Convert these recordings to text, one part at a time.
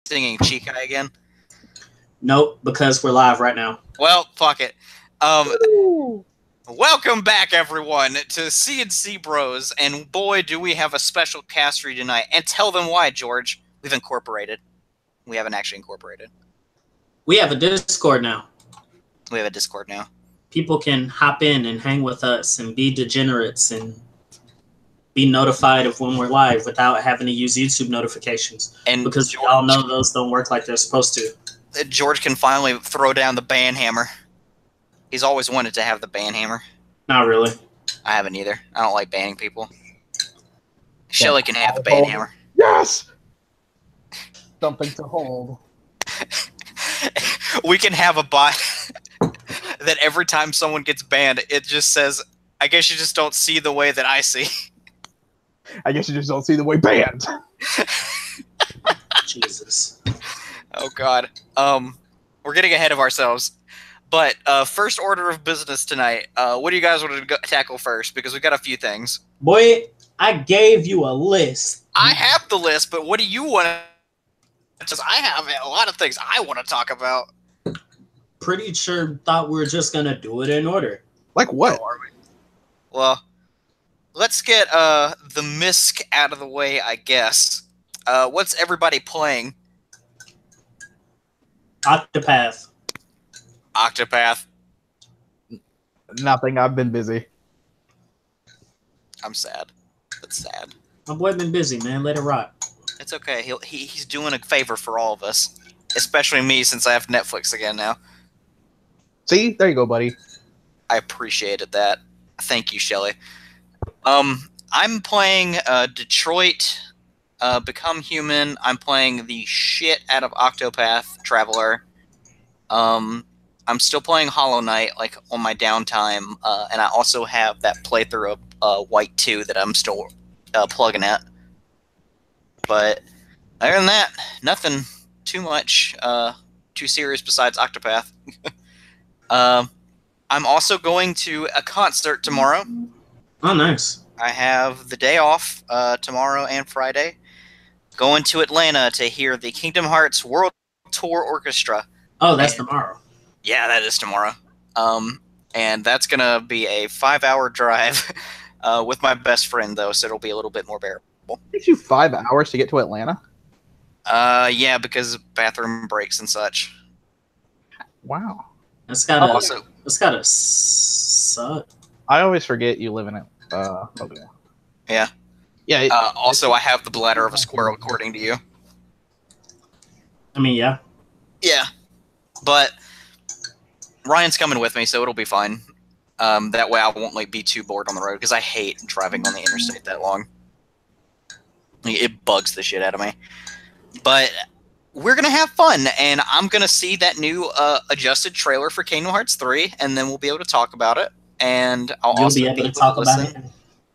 singing Chikai again? Nope, because we're live right now. Well, fuck it. Welcome back, everyone, to C&C Bros, and boy, do we have a special cast for you tonight. And tell them why, George. We've incorporated. We haven't actually incorporated. We have a Discord now. We have a Discord now. People can hop in and hang with us and be degenerates and be notified of when we're live without having to use YouTube notifications. And because George, we all know those don't work like they're supposed to. George can finally throw down the ban hammer. He's always wanted to have the ban hammer. Not really. I haven't either. I don't like banning people. Shelly can have the ban hammer. Yes! Something to hold. We can have a bot that every time someone gets banned, it just says, I guess you just don't see the way that I see. I guess you just don't see the way banned. Jesus. Oh, God. We're getting ahead of ourselves. But first order of business tonight, what do you guys want to tackle first? Because we got a few things. Boy, I gave you a list. I have the list, but what do you want to... Because I have a lot of things I want to talk about. Pretty sure thought we were just going to do it in order. Like what? Well, let's get the MISC out of the way, I guess. What's everybody playing? Octopath. Octopath. Nothing. I've been busy. I'm sad. That's sad. My boy been busy, man. Let it rock. It's okay. He's doing a favor for all of us, especially me since I have Netflix again now. See, there you go, buddy. I appreciated that. Thank you, Shelly. I'm playing Detroit Become Human. I'm playing the shit out of Octopath Traveler. I'm still playing Hollow Knight, like, on my downtime, and I also have that playthrough of White 2 that I'm still plugging at. But other than that, nothing too much too serious besides Octopath. I'm also going to a concert tomorrow. Oh, nice. I have the day off tomorrow and Friday. Going to Atlanta to hear the Kingdom Hearts World Tour Orchestra. Oh, that's tomorrow. Yeah, that is tomorrow. And that's going to be a 5-hour drive with my best friend, though, so it'll be a little bit more bearable. It takes you 5 hours to get to Atlanta? Yeah, because bathroom breaks and such. Wow. That's gotta suck. I always forget you live in it. Okay. Yeah. Yeah. Also, I have the bladder of a squirrel, according to you. I mean, yeah. Yeah. But Ryan's coming with me, so it'll be fine. That way I won't like be too bored on the road, because I hate driving on the interstate that long. It bugs the shit out of me. But we're going to have fun, and I'm going to see that new adjusted trailer for Kingdom Hearts 3, and then we'll be able to talk about it. And I'll also be able to talk about it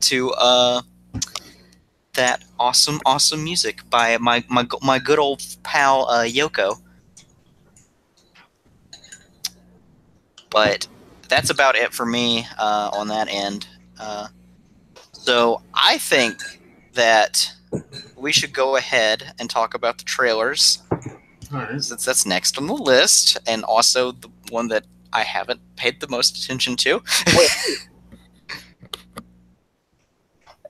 to that awesome music by my good old pal Yoko. But that's about it for me on that end. So I think that we should go ahead and talk about the trailers. All right. Since that's next on the list, and also the one that I haven't paid the most attention to.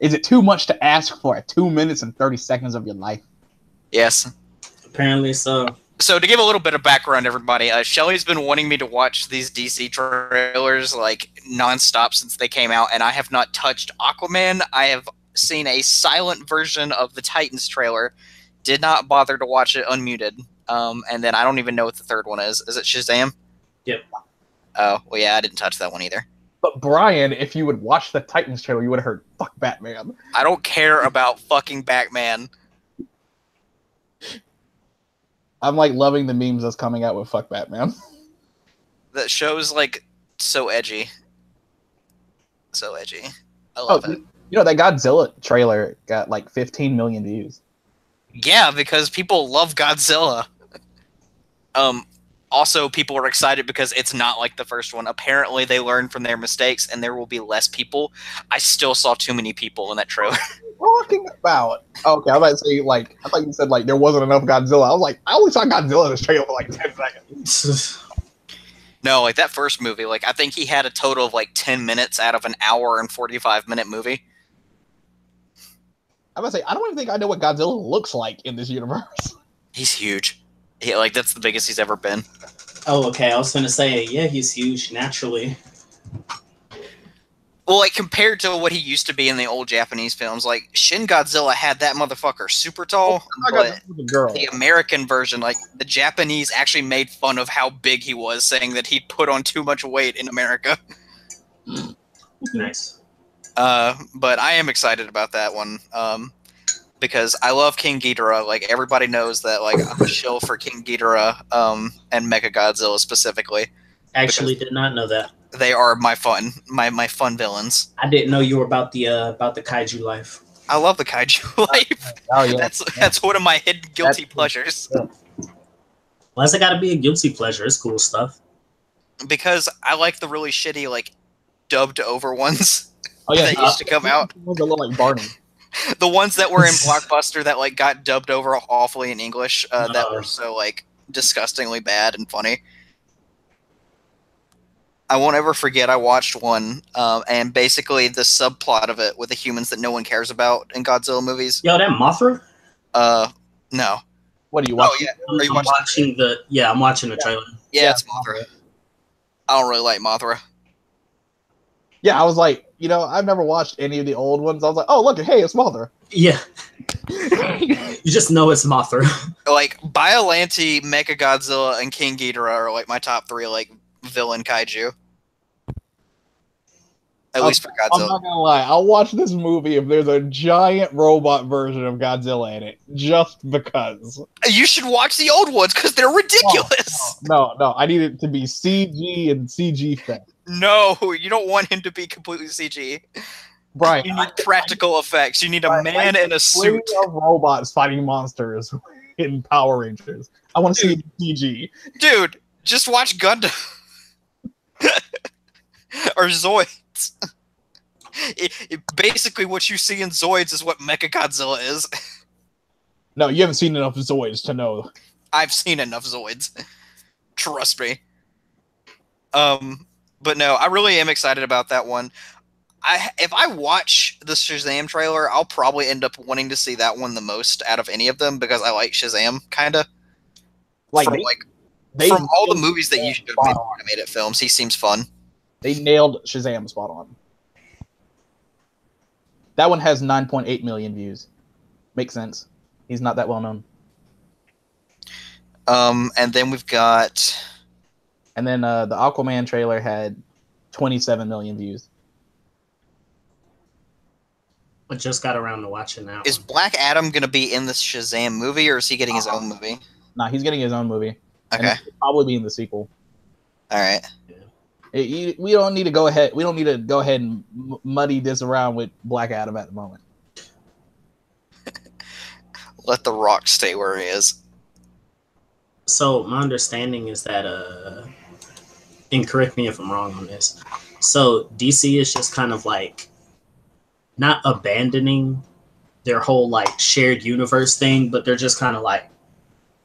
Is it too much to ask for 2 minutes and 30 seconds of your life? Yes. Apparently so. So to give a little bit of background, everybody, Shelly's been wanting me to watch these DC trailers like nonstop since they came out, and I have not touched Aquaman. I have seen a silent version of the Titans trailer. Did not bother to watch it unmuted. And then I don't even know what the third one is. Is it Shazam? Yep. Oh, well, yeah, I didn't touch that one either. But Brian, if you would watch the Titans trailer, you would have heard "fuck Batman." I don't care about fucking Batman. I'm like loving the memes that's coming out with "fuck Batman." That show's like so edgy. So edgy. I love it. You know, that Godzilla trailer got like 15 million views. Yeah, because people love Godzilla. Also, people are excited because it's not like the first one. Apparently, they learned from their mistakes, and there will be less people. I still saw too many people in that trailer. talking about? Okay, I was about to say, like, I thought you said, like, there wasn't enough Godzilla. I was like, I only saw Godzilla in this trailer for, like, 10 seconds. No, like, that first movie, like, I think he had a total of, like, 10 minutes out of an hour and 45-minute movie. I was about to say, I don't even think I know what Godzilla looks like in this universe. He's huge. Like, that's the biggest he's ever been. Oh, okay. I was gonna say, yeah, he's huge naturally. Well, like, compared to what he used to be in the old Japanese films, like, Shin Godzilla had that motherfucker super tall, but the American version, like, the Japanese actually made fun of how big he was, saying that he put on too much weight in America. Nice. But I am excited about that one, because I love King Ghidorah. Like, everybody knows that, like, I'm a shill for King Ghidorah, and Mechagodzilla specifically. Actually, did not know that. They are my fun villains. I didn't know you were about the kaiju life. I love the kaiju life. Oh yeah, that's one of my hidden guilty pleasures. Why does it got to be a guilty pleasure? It's cool stuff. Because I like the really shitty, like, dubbed over ones. Oh yeah, that used to come out. The ones that look like Barney. The ones that were in Blockbuster that, like, got dubbed over awfully in English. That were so, like, disgustingly bad and funny. I won't ever forget I watched one, and basically the subplot of it with the humans that no one cares about in Godzilla movies. Yo, that Mothra? No. What are you watching? Oh, yeah. I'm watching the trailer. Yeah, it's Mothra. I don't really like Mothra. Yeah, I was like, I've never watched any of the old ones. I was like, oh, look, hey, it's Mothra. Yeah. You just know it's Mothra. Like, Biollante, Mechagodzilla, and King Ghidorah are, like, my top 3, like, villain kaiju. At least for Godzilla. I'm not gonna lie, I'll watch this movie if there's a giant robot version of Godzilla in it, just because. You should watch the old ones because they're ridiculous. No, I need it to be CG and CG fest. No, you don't want him to be completely CG. Brian, you need practical effects. You need a man in a suit. Of robots fighting monsters in Power Rangers. I want to see CG. Dude, just watch Gundam. Or Zoids. Basically, what you see in Zoids is what Mechagodzilla is. No, you haven't seen enough Zoids to know. I've seen enough Zoids. Trust me. But no, I really am excited about that one. If I watch the Shazam trailer, I'll probably end up wanting to see that one the most out of any of them because I like Shazam, kind of. From all the movies that you should have made animated films, he seems fun. They nailed Shazam spot on. That one has 9.8 million views. Makes sense. He's not that well known. And then we've got... And then the Aquaman trailer had 27 million views. I just got around to watching that. Is Black Adam going to be in the Shazam movie, or is he getting his own movie? Nah, he's getting his own movie. Okay. And he'll probably be in the sequel. All right. We don't need to go ahead. We don't need to go ahead and muddy this around with Black Adam at the moment. Let The Rock stay where he is. So my understanding is that, and correct me if I'm wrong on this. So DC is just kind of like not abandoning their whole like shared universe thing, but they're just kind of like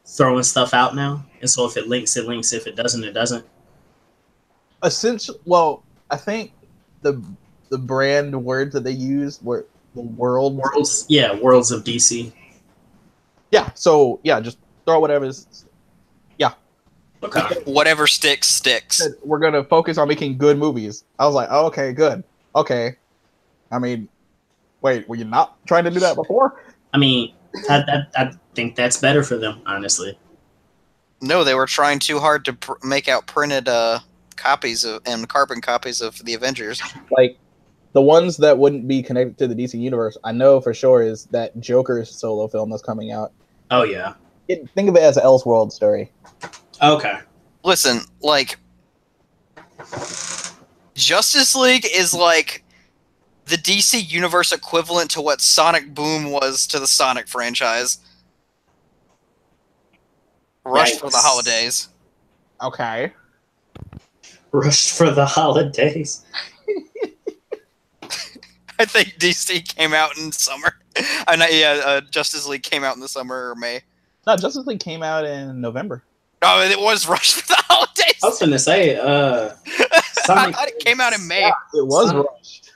throwing stuff out now. And so if it links, it links. If it doesn't, it doesn't. Essentially, well, I think the brand words that they used were the worlds. Yeah, worlds of DC. Yeah, so yeah, just throw whatever's. Yeah. Okay. Whatever sticks. We're gonna focus on making good movies. I was like, oh, okay, good. Okay. I mean, wait, were you not trying to do that before? I mean, I think that's better for them, honestly. No, they were trying too hard to make out printed copies and carbon copies of the Avengers. Like, the ones that wouldn't be connected to the DC universe, I know for sure is that Joker's solo film that's coming out. Oh, yeah. Think of it as an Elseworld story. Okay. Listen, like, Justice League is like the DC universe equivalent to what Sonic Boom was to the Sonic franchise. Rush for the holidays. Okay. Rush for the holidays. I think DC came out in summer. Justice League came out in the summer or May. No, Justice League came out in November. Oh, it was rushed for the holidays. I was going to say, I thought it came out in May. Yeah, it was rushed.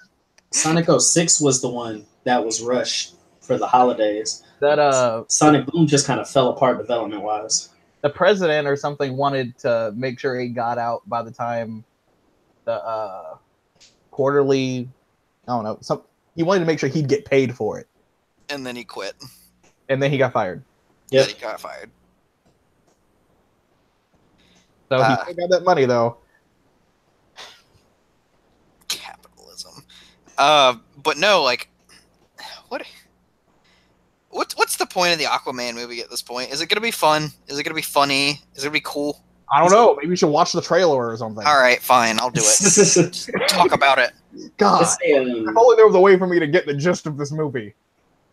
Sonic 06 was the one that was rushed for the holidays. That Sonic Boom just kind of fell apart development wise. The president or something wanted to make sure it got out by the time the quarterly. I don't know. He wanted to make sure he'd get paid for it, and then he quit. And then he got fired. Yeah, he got fired. So he still got that money though. Capitalism. But no, like, what's the point of the Aquaman movie at this point? Is it gonna be fun? Is it gonna be funny? Is it gonna be cool? I don't know. Maybe you should watch the trailer or something. All right, fine, I'll do it. Talk about it. God, if only there was a way for me to get the gist of this movie.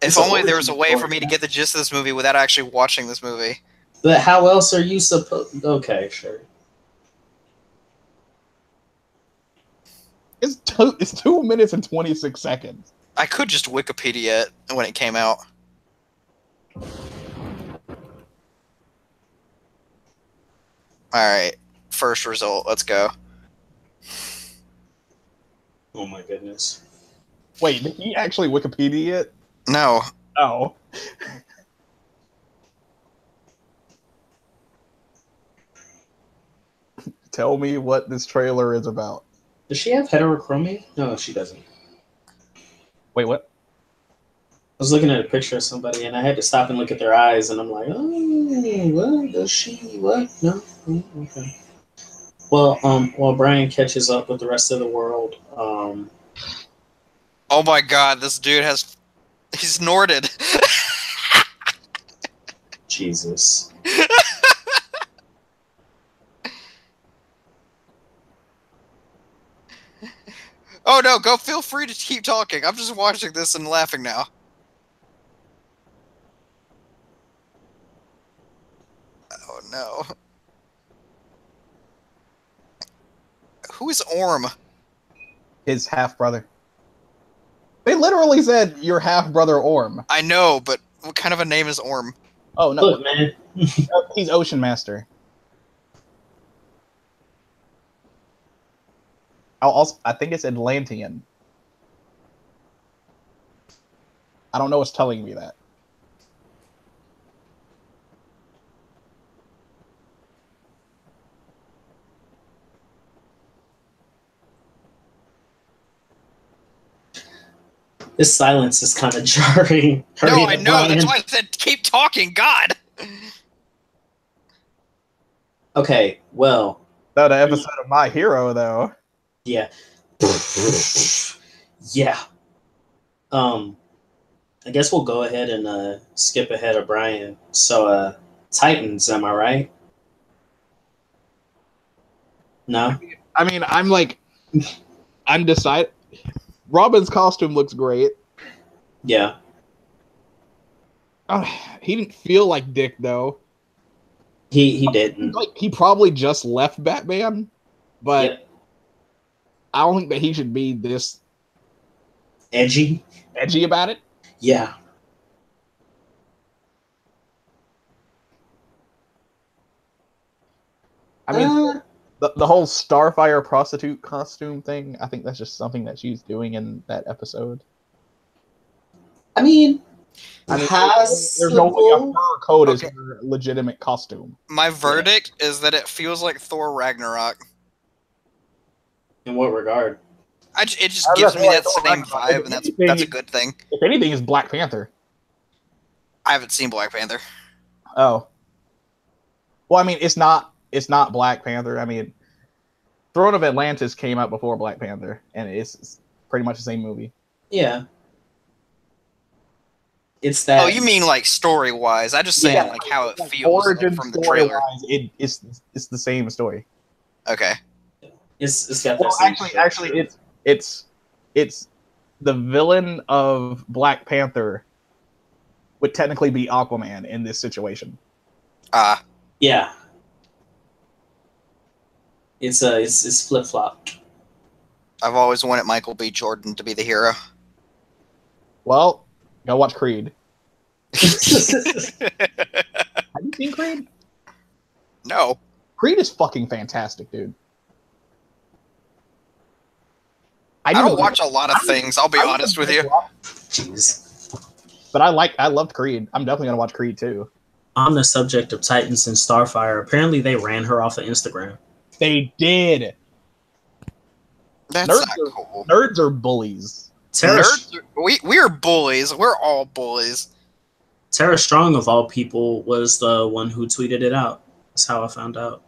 If only there was a way for me to get the gist of this movie without actually watching this movie. But how else are you supposed? Okay, sure. It's 2 minutes and 26 seconds. I could just Wikipedia it when it came out. Alright, first result, let's go. Oh my goodness. Wait, did he actually Wikipedia it? No. Oh. Tell me what this trailer is about. Does she have heterochromia? No, she doesn't. Wait, what? I was looking at a picture of somebody, and I had to stop and look at their eyes, and I'm like, oh, what does she? What? No, oh, okay. Well, while Brian catches up with the rest of the world, oh my God, this dude he's snorted. Jesus. Oh no, go feel free to keep talking. I'm just watching this and laughing now. Oh no. Who is Orm? His half-brother. They literally said your half-brother Orm. I know, but what kind of a name is Orm? Oh, no. Look, man. He's Ocean Master. I think it's Atlantean. I don't know what's telling me that. This silence is kind of jarring. No, I know. That's why I said keep talking. God. Okay, well. No, the episode of My Hero, though. Yeah. Yeah. I guess we'll go ahead and skip ahead of Brian. So, Titans, am I right? No? I mean, I'm decided. Robin's costume looks great. Yeah. He didn't feel like Dick, though. He didn't. Like, he probably just left Batman, but yep. I don't think that he should be this edgy about it. Yeah. I mean, the whole Starfire prostitute costume thing, I think that's just something that she's doing in that episode. I mean there's no way a fur coat is her legitimate costume. My verdict is that it feels like Thor Ragnarok. In what regard? It just gives me that same vibe, and that's a good thing. If anything, is Black Panther. I haven't seen Black Panther. Oh. Well, I mean, it's not Black Panther. I mean, Throne of Atlantis came out before Black Panther, and it's pretty much the same movie. Yeah. It's that. Oh, you mean like story-wise? I just saying like how it feels from the trailer. It's the same story. Okay. It's got actually, it's the villain of Black Panther would technically be Aquaman in this situation. Yeah. It's flip-flopped. I've always wanted Michael B. Jordan to be the hero. Well, Go watch Creed. Have you seen Creed? No. Creed is fucking fantastic, dude. I don't watch a lot of things, I'll be honest with you. Jeez. But I loved Creed. I'm definitely gonna watch Creed too. On the subject of Titans and Starfire, apparently they ran her off of Instagram. They did. That's nerds not cool. Nerds are bullies. We are bullies. We're all bullies. Tara Strong, of all people, was the one who tweeted it out. That's how I found out.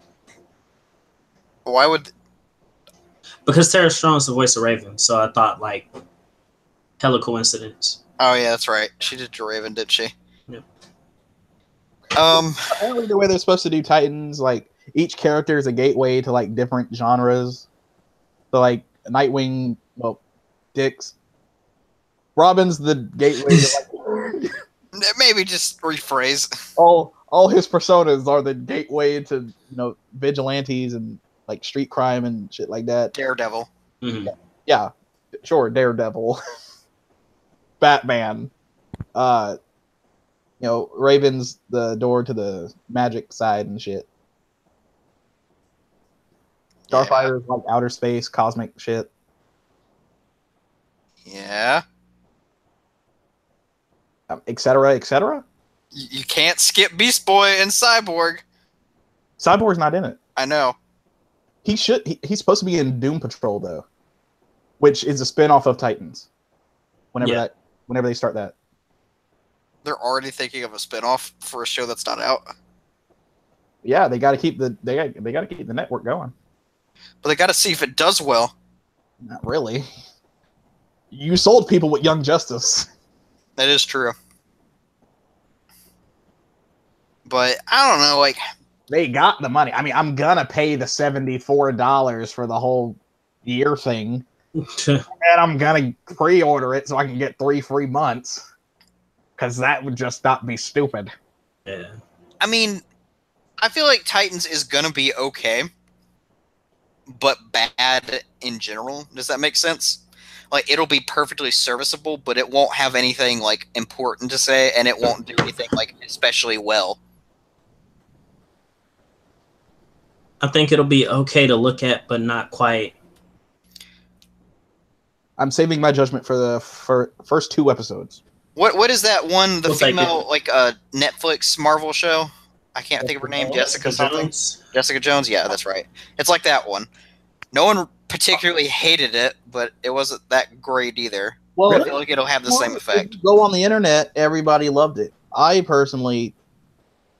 Why would... Because Tara Strong is the voice of Raven, so I thought, like, hella coincidence. Oh, yeah, that's right. She did Raven, did she? Yep. Apparently the way they're supposed to do Titans, like, each character is a gateway to, like, different genres. So, like, Nightwing, well, Dix. Robin's the gateway to, like... Maybe just rephrase. All his personas are the gateway to, you know, vigilantes and like street crime and shit like that. Daredevil. Mm-hmm. Yeah, sure, Daredevil. Batman. You know, Raven's the door to the magic side and shit. Starfire is like outer space, cosmic shit. Yeah. Etc. etc. You can't skip Beast Boy and Cyborg. Cyborg's not in it. I know. He's supposed to be in Doom Patrol though, which is a spin-off of Titans. Whenever they start that. They're already thinking of a spin-off for a show that's not out. Yeah, they got to keep the network going. But they got to see if it does well. Not really. You sold people with Young Justice. That is true. But I don't know, like, they got the money. I mean, I'm gonna pay the $74 for the whole year thing, and I'm gonna pre-order it so I can get 3 free months. Because that would just not be stupid. Yeah. I mean, I feel like Titans is gonna be okay, but bad in general. Does that make sense? Like, it'll be perfectly serviceable, but it won't have anything, like, important to say, and it won't do anything, like, especially well. I think it'll be okay to look at, but not quite. I'm saving my judgment for the first 2 episodes. What is that one, the female, like, Netflix Marvel show? I can't think of her name. Jessica something? Jessica Jones? Yeah, that's right. It's like that one. No one particularly hated it, but it wasn't that great either. Well, I feel like it'll have the same effect. Go on the internet, everybody loved it. I personally,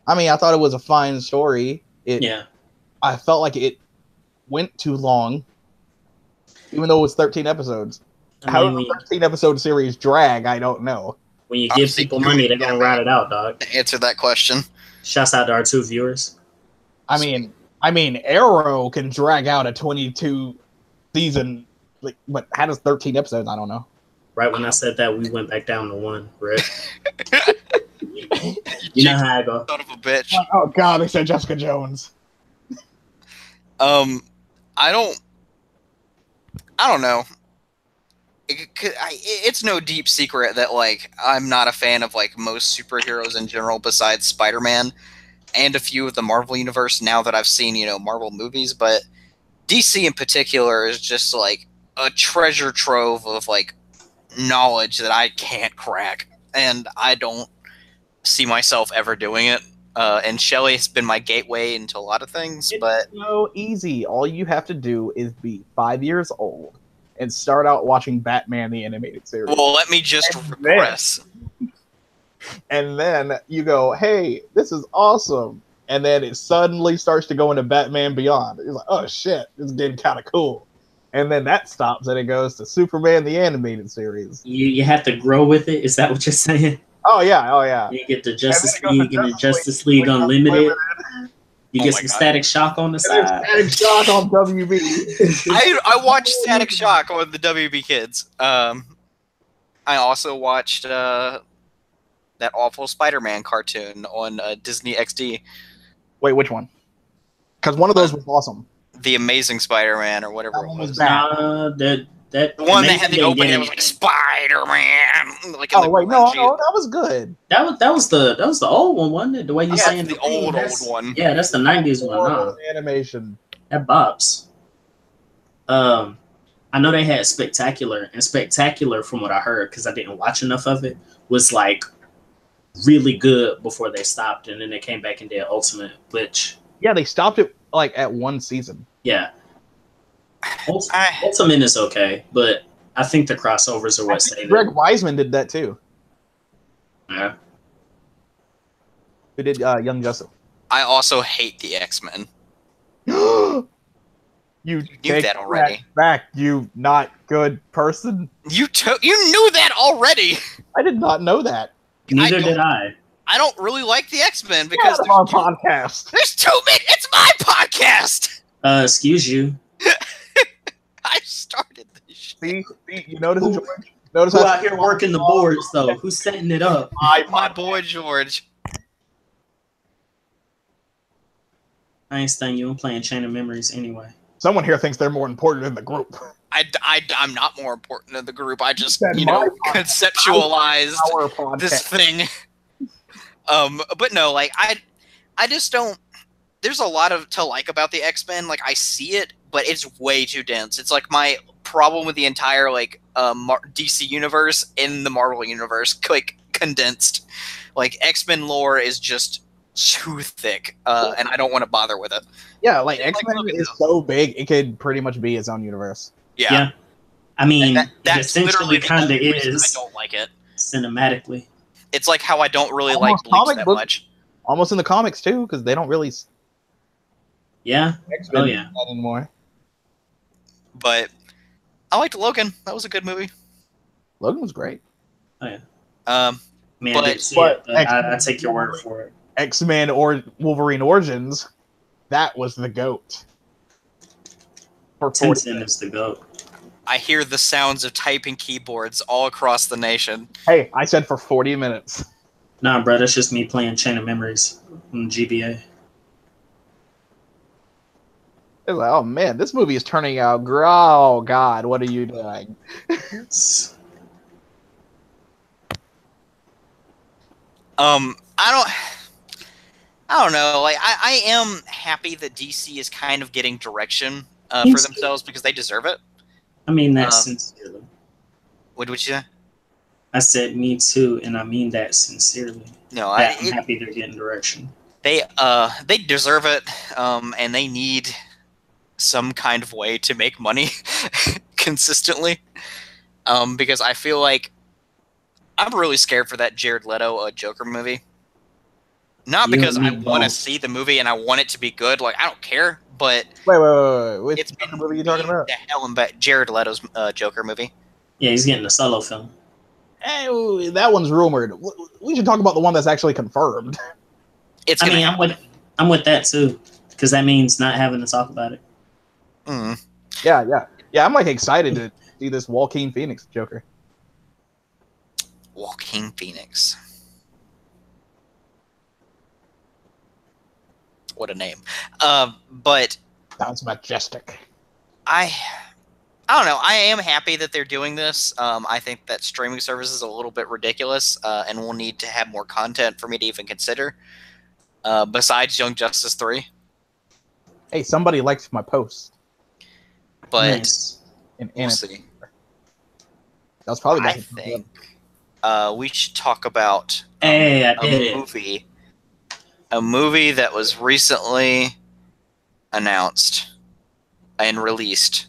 I mean, I thought it was a fine story. I felt like it went too long, even though it was 13 episodes. How does a 13-episode series drag? I don't know. When you give people money, they're gonna ride it out, dog. Answer that question. Shouts out to our 2 viewers. I mean, Arrow can drag out a 22 season, like, but how does 13 episodes? I don't know. Right when I said that, we went back down to 1, Rick. You know how I go. Son of a bitch. Oh God, they said Jessica Jones. I don't know. It's no deep secret that, like, I'm not a fan of, like, most superheroes in general besides Spider-Man and a few of the Marvel universe now that I've seen, you know, Marvel movies, but DC in particular is just, like, a treasure trove of, like, knowledge that I can't crack, and I don't see myself ever doing it. And Shelley has been my gateway into a lot of things, but... It's so easy. All you have to do is be 5 years old and start out watching Batman the Animated Series. Well, let me just regress. And then you go, hey, this is awesome. And then it suddenly starts to go into Batman Beyond. It's like, oh shit, this is getting kind of cool. And then that stops and it goes to Superman the Animated Series. You have to grow with it? Is that what you're saying? Oh yeah. You get the Justice League and the Justice League Unlimited. You get some Static Shock on the side. Static Shock on WB. I watched Static Shock on the WB Kids. I also watched that awful Spider-Man cartoon on Disney XD. Wait, which one? Because one of those was awesome. The Amazing Spider-Man or whatever it was. That that the one that had the opening that was like Spider-Man. Like oh wait, no, that was good. That was the old one, wasn't it? The way you saying the old one. Yeah, that's the 90s one. Nah. Animation. That bops. I know they had Spectacular, and Spectacular, from what I heard, because I didn't watch enough of it, was like really good before they stopped, and then they came back and did Ultimate, which they stopped it like at one season. Yeah, Ultimate is okay, but I think the crossovers are what saved it. Greg Weisman did that too. Yeah, who did Young Justice? I also hate the X-Men. You knew that already. Back, you not good person. You knew that already. I did not know that. Neither did I. I don't really like the X-Men because there's our podcast. There's too many. It's my podcast. Excuse you. I started this shit. See, you notice, George? Who out here working the boards though? Who's setting it up? My boy George. I ain't stunning you. I'm playing Chain of Memories anyway. Someone here thinks they're more important in the group. I'm not more important than the group. I just, conceptualized this thing. But no, like I just don't. There's a lot to like about the X-Men. Like I see it, but it's way too dense. It's like my problem with the entire like DC universe in the Marvel universe, like condensed. Like X-Men lore is just too thick, and I don't want to bother with it. Yeah, like X-Men is so big, it could pretty much be its own universe. Yeah. I mean, that essentially kind of is. I don't like it cinematically. It's like how I don't really like Bleach that much. Almost in the comics too, because they don't really. Yeah. X-Men not anymore. But I liked Logan. That was a good movie. Logan was great. Oh yeah. Man, but I take your word for it. X-Men or Wolverine Origins, that was the GOAT. For 40 minutes, the GOAT. I hear the sounds of typing keyboards all across the nation. Hey, I said for 40 minutes. Nah, bro, that's just me playing Chain of Memories on GBA. It's like, oh man, this movie is turning out. Oh God, what are you doing? I don't know. Like, I am happy that DC is kind of getting direction for themselves because they deserve it. I mean that sincerely. What would you say? I said me too, and I mean that sincerely. No, I'm happy they're getting direction. They deserve it, and they need some kind of way to make money consistently. Because I feel like I'm really scared for that Jared Leto Joker movie. Not because I want to see the movie and I want it to be good. Like, I don't care, but... Wait. Which movie are you talking about? The hell and back. Jared Leto's Joker movie. Yeah, he's getting a solo film. Hey, that one's rumored. We should talk about the one that's actually confirmed. I'm with that, too. Because that means not having to talk about it. Mm. Yeah, I'm, like, excited to see this Joaquin Phoenix Joker. Joaquin Phoenix. What a name. But sounds majestic. I don't know. I am happy that they're doing this. I think that streaming service is a little bit ridiculous, and we'll need to have more content for me to even consider. Besides Young Justice 3. Hey, somebody liked my post. But nice. We'll see. That was probably. I think we should talk about a movie that was recently announced and released.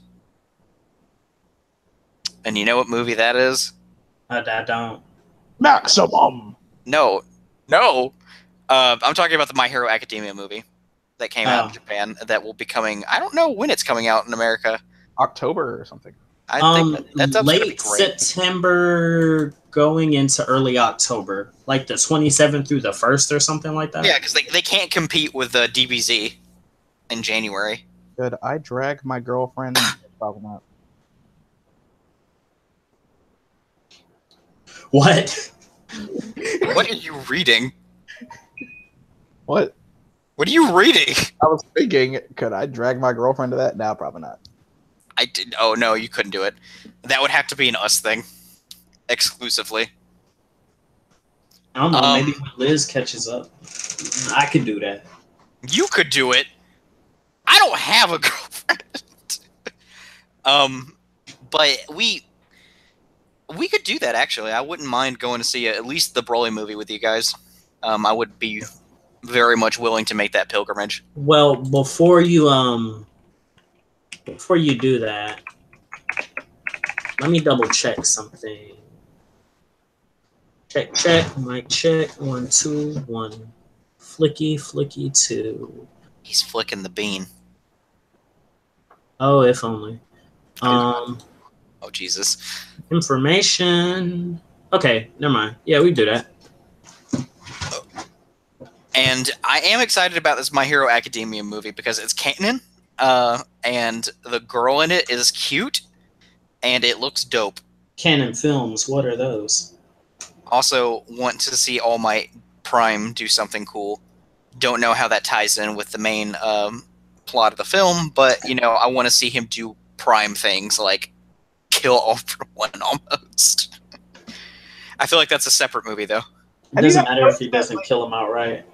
And you know what movie that is? I don't. Maximum. No. I'm talking about the My Hero Academia movie that came out in Japan that will be coming. I don't know when it's coming out in America. October or something. I think that's late September going into early October, like the 27th through the 1st or something like that. Yeah, because they can't compete with the DBZ in January. Could I drag my girlfriend? What? What are you reading? What? What are you reading? I was thinking, could I drag my girlfriend to that? No, probably not. I did. Oh no, you couldn't do it. That would have to be an us thing, exclusively. I don't know. Maybe when Liz catches up, I could do that. You could do it. I don't have a girlfriend. But we could do that, actually. I wouldn't mind going to see at least the Broly movie with you guys. I would be very much willing to make that pilgrimage. Well, before you do that, let me double check something. Check, mic check. 1, 2, 1. Flicky 2. He's flicking the bean. Oh, if only. Oh Jesus. Information. Okay, never mind. Yeah, we do that. And I am excited about this My Hero Academia movie because it's canon, and the girl in it is cute, and it looks dope. Canon Films, what are those? Also, want to see All Might Prime do something cool. Don't know how that ties in with the main plot of the film, but, you know, I want to see him do Prime things, like kill all for one almost. I feel like that's a separate movie, though. It doesn't matter if he doesn't kill him outright.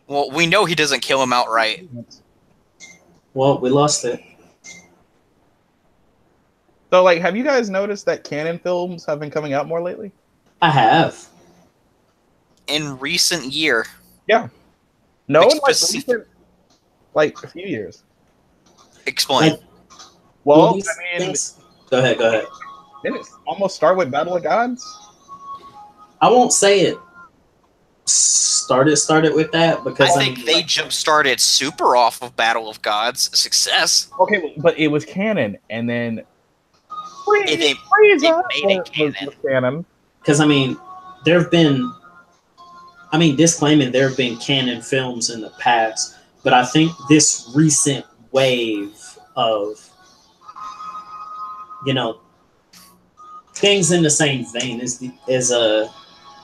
Well, we know he doesn't kill him outright. Well, we lost it. So, like, have you guys noticed that canon films have been coming out more lately? I have. In recent year. Yeah. No, like a few years. Explain. Like, well, I mean, go ahead. Didn't it almost start with Battle of Gods? I won't say it started with that because I think they jump started super off of Battle of Gods success. Okay, but it was canon, and then they made it canon. Because I mean, disclaiming there have been canon films in the past, but I think this recent wave of, you know, things in the same vein as the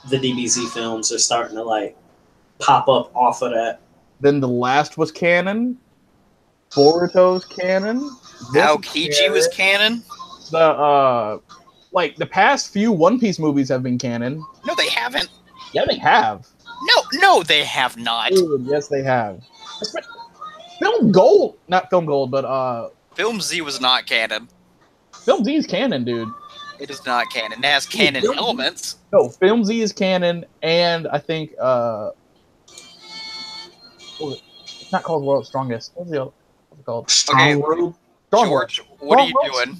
DBZ films are starting to like pop up off of that. Then the last was canon. Boruto's canon. Aokiji was canon. The the past few One Piece movies have been canon. No, they haven't. Yeah, they have. No, they have not. Dude, yes, they have. Film Gold, not Film Gold, but Film Z was not canon. Film Z is canon, dude. It is not canon. It has canon elements. No, Film Z is canon, and I think it's not called World's Strongest. What's it called? Okay, Strong George, what are you doing?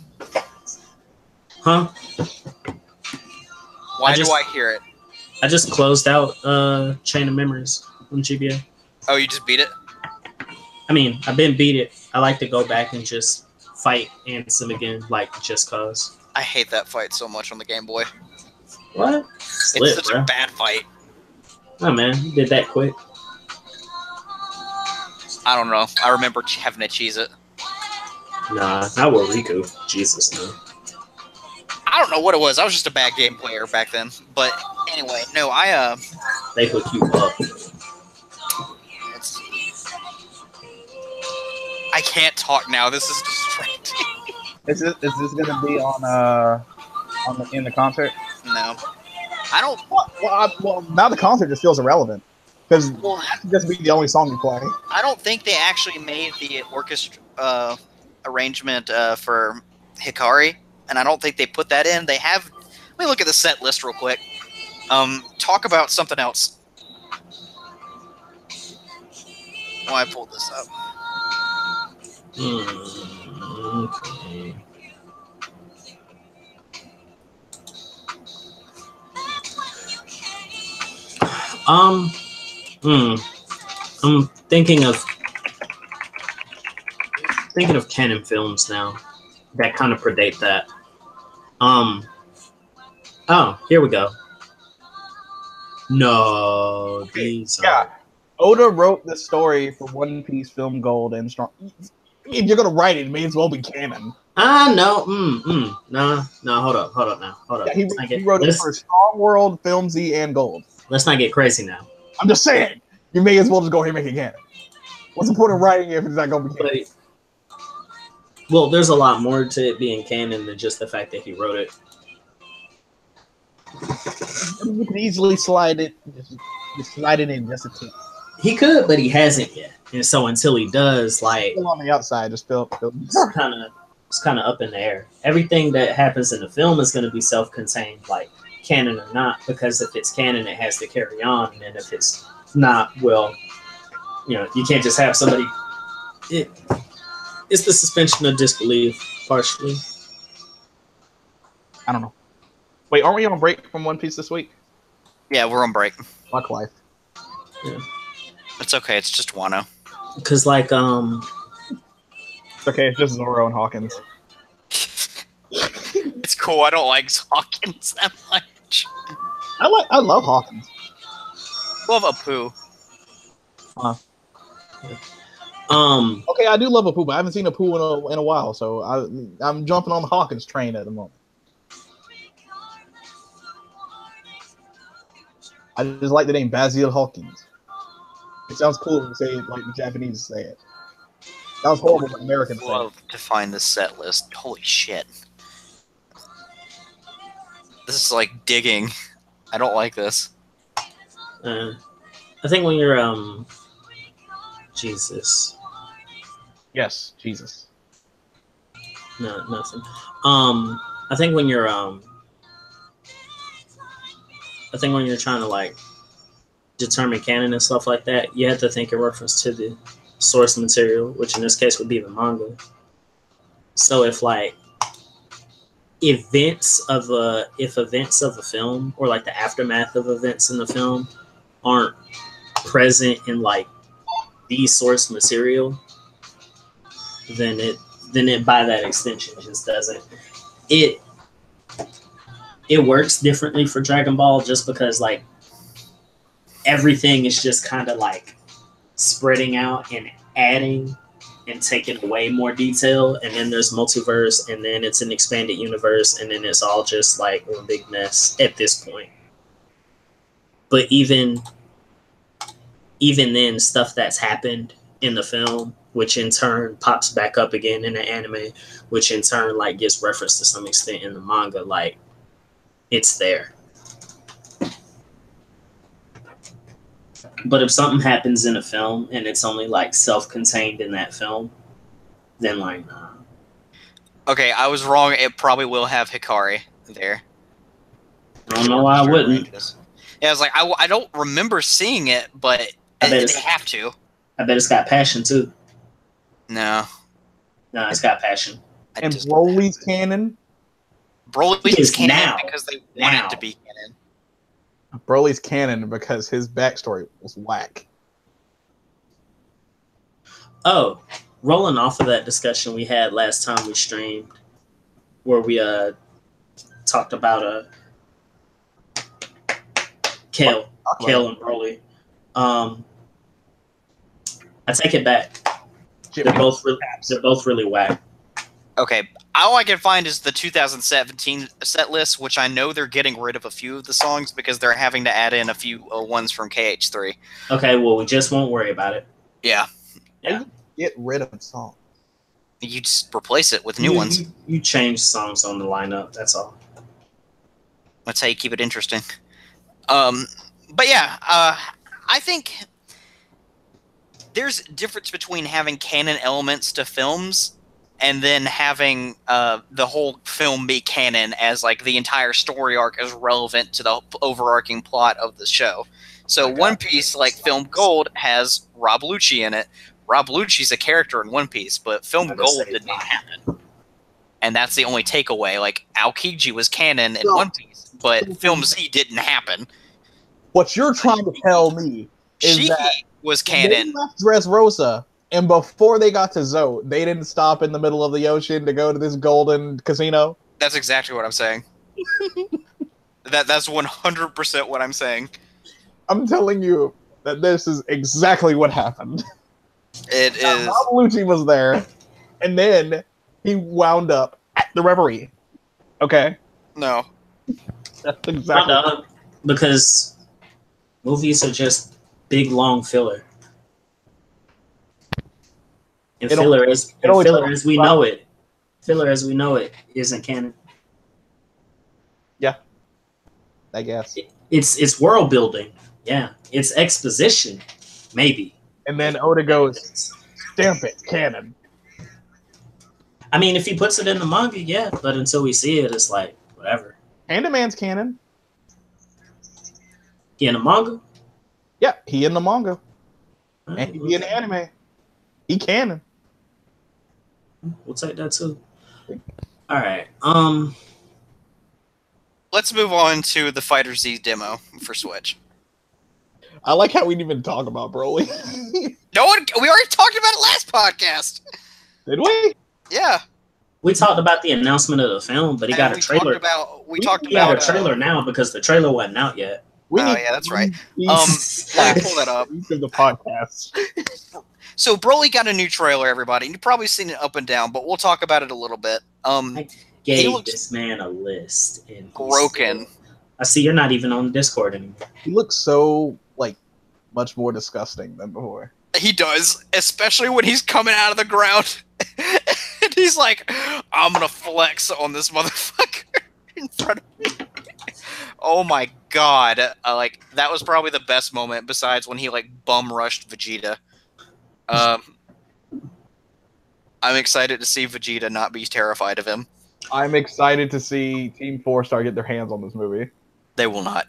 Huh? Why do I hear it? I just closed out Chain of Memories on GBA. Oh, you just beat it? I mean, I've been beat it. I like to go back and just fight Ansem again, like just cause. I hate that fight so much on the Game Boy. What? It's such a bad fight. Oh man, you did that quick. I don't know. I remember having to cheese it. Nah, not with Riku. Jesus, no. I don't know what it was. I was just a bad game player back then. But anyway, no, They hook you up. I can't talk now. This is distracting. Is this gonna be in the concert? No, I don't. Well, now the concert just feels irrelevant because that could just be the only song you play. I don't think they actually made the orchestra arrangement for Hikari, and I don't think they put that in. They have. Let me look at the set list real quick. Talk about something else. Oh, I pulled this up. Okay. I'm thinking of canon films now that kind of predate that. Oh, here we go. No, these are... Oda wrote the story for One Piece Film Gold and Strong. If you're gonna write it, it may as well be canon. No, no, hold up now. Yeah, he wrote it for Strong World, Film Z, and Gold. Let's not get crazy now. I'm just saying, you may as well just go ahead and make it canon. What's the point of writing it if it's not gonna be canon? Well, there's a lot more to it being canon than just the fact that he wrote it. You could easily slide it in just a tip. He could, but he hasn't yet. And so until he does, like, still on the outside, just feel it's kind of up in the air. Everything that happens in the film is going to be self-contained, like canon or not, because if it's canon, it has to carry on, and if it's not, well, you know, you can't just have somebody. It's the suspension of disbelief, partially. I don't know. Wait, aren't we on break from One Piece this week? Yeah, we're on break. Fuck life. Yeah. It's okay. It's just Wano. Because, like, It's okay. It's just Zoro and Hawkins. It's cool. I don't like Hawkins that much. I love Hawkins. Love Apu. Okay, I do love Apu, but I haven't seen Apu in a while, so I'm jumping on the Hawkins train at the moment. I just like the name Basil Hawkins. It sounds cool when you say it like the Japanese say it. That was horrible when Americans say it. Love to find this set list. Holy shit. This is like digging. I don't like this. I think when you're Jesus. Yes, Jesus. No, nothing. I think when you're trying to like determine canon and stuff like that, you have to think in reference to the source material, which in this case would be the manga. So if like events of a film or like the aftermath of events in the film aren't present in like the source material, then it by that extension just doesn't. It works differently for Dragon Ball just because like everything is just kind of like spreading out and adding and taking away more detail, and then there's multiverse, and then it's an expanded universe, and then it's all just like one big mess at this point. But even then, stuff that's happened in the film, which in turn pops back up again in the anime, which in turn like gets referenced to some extent in the manga, like it's there. But if something happens in a film and it's only like self-contained in that film, then like nah. Okay, I was wrong. It probably will have Hikari there. I don't know why I wouldn't. Yeah, I was like, I don't remember seeing it, but they have to. I bet it's got passion too. No, it's got passion. And Broly's canon. Broly's canon now because they want it to be canon. Broly's canon because his backstory was whack. Oh, rolling off of that discussion we had last time we streamed, where we talked about Kale and Broly. I take it back. They're both really whack. Okay, all I can find is the 2017 set list, which I know they're getting rid of a few of the songs because they're having to add in a few ones from KH3. Okay, well, we just won't worry about it. Yeah. Get rid of a song. You just replace it with new ones. You change songs on the lineup, that's all. That's how you keep it interesting. But yeah, I think there's a difference between having canon elements to films and then having the whole film be canon as like the entire story arc is relevant to the overarching plot of the show. So One Piece, like Film Gold, has Rob Lucci in it. Rob Lucci's a character in One Piece, but Film Gold did not happen. And that's the only takeaway. Like, Aokiji was canon in One Piece, but Film Z didn't happen. What you're trying to tell me is Shiki that was canon. They left Dressrosa, and before they got to Zoe, they didn't stop in the middle of the ocean to go to this golden casino? That's exactly what I'm saying. That's 100% what I'm saying. I'm telling you that this is exactly what happened. It is. Rob Lucci was there, and then he wound up at the Reverie. Okay? No. That's exactly because movies are just big, long filler. And filler as we know it Filler, as we know it, isn't canon. Yeah, I guess. It's world building. Yeah, it's exposition, maybe. And then Oda goes, "Stamp it, canon." I mean, if he puts it in the manga, yeah, but until we see it, it's like whatever. Panda-Man's canon. He in the manga? Yeah, he in the manga. Right, And he in the anime. He canon. We'll take that too. All right. Let's move on to the Fighter Z demo for Switch. I like how we didn't even talk about Broly. No one. We already talked about it last podcast. Did we? Yeah. We talked about the announcement of the film, but he got a trailer. We talked about a trailer now because the trailer wasn't out yet. Yeah, that's right. Let me pull that up. Of the podcast. So Broly got a new trailer, everybody. You've probably seen it up and down, but we'll talk about it a little bit. I gave this man a list and broken. I see you're not even on Discord anymore. He looks so much more disgusting than before. He does, especially when he's coming out of the ground. And he's like, I'm gonna flex on this motherfucker in front of me. Oh my god. That was probably the best moment besides when he bum rushed Vegeta. I'm excited to see Vegeta not be terrified of him. I'm excited to see Team 4 Star get their hands on this movie. They will not.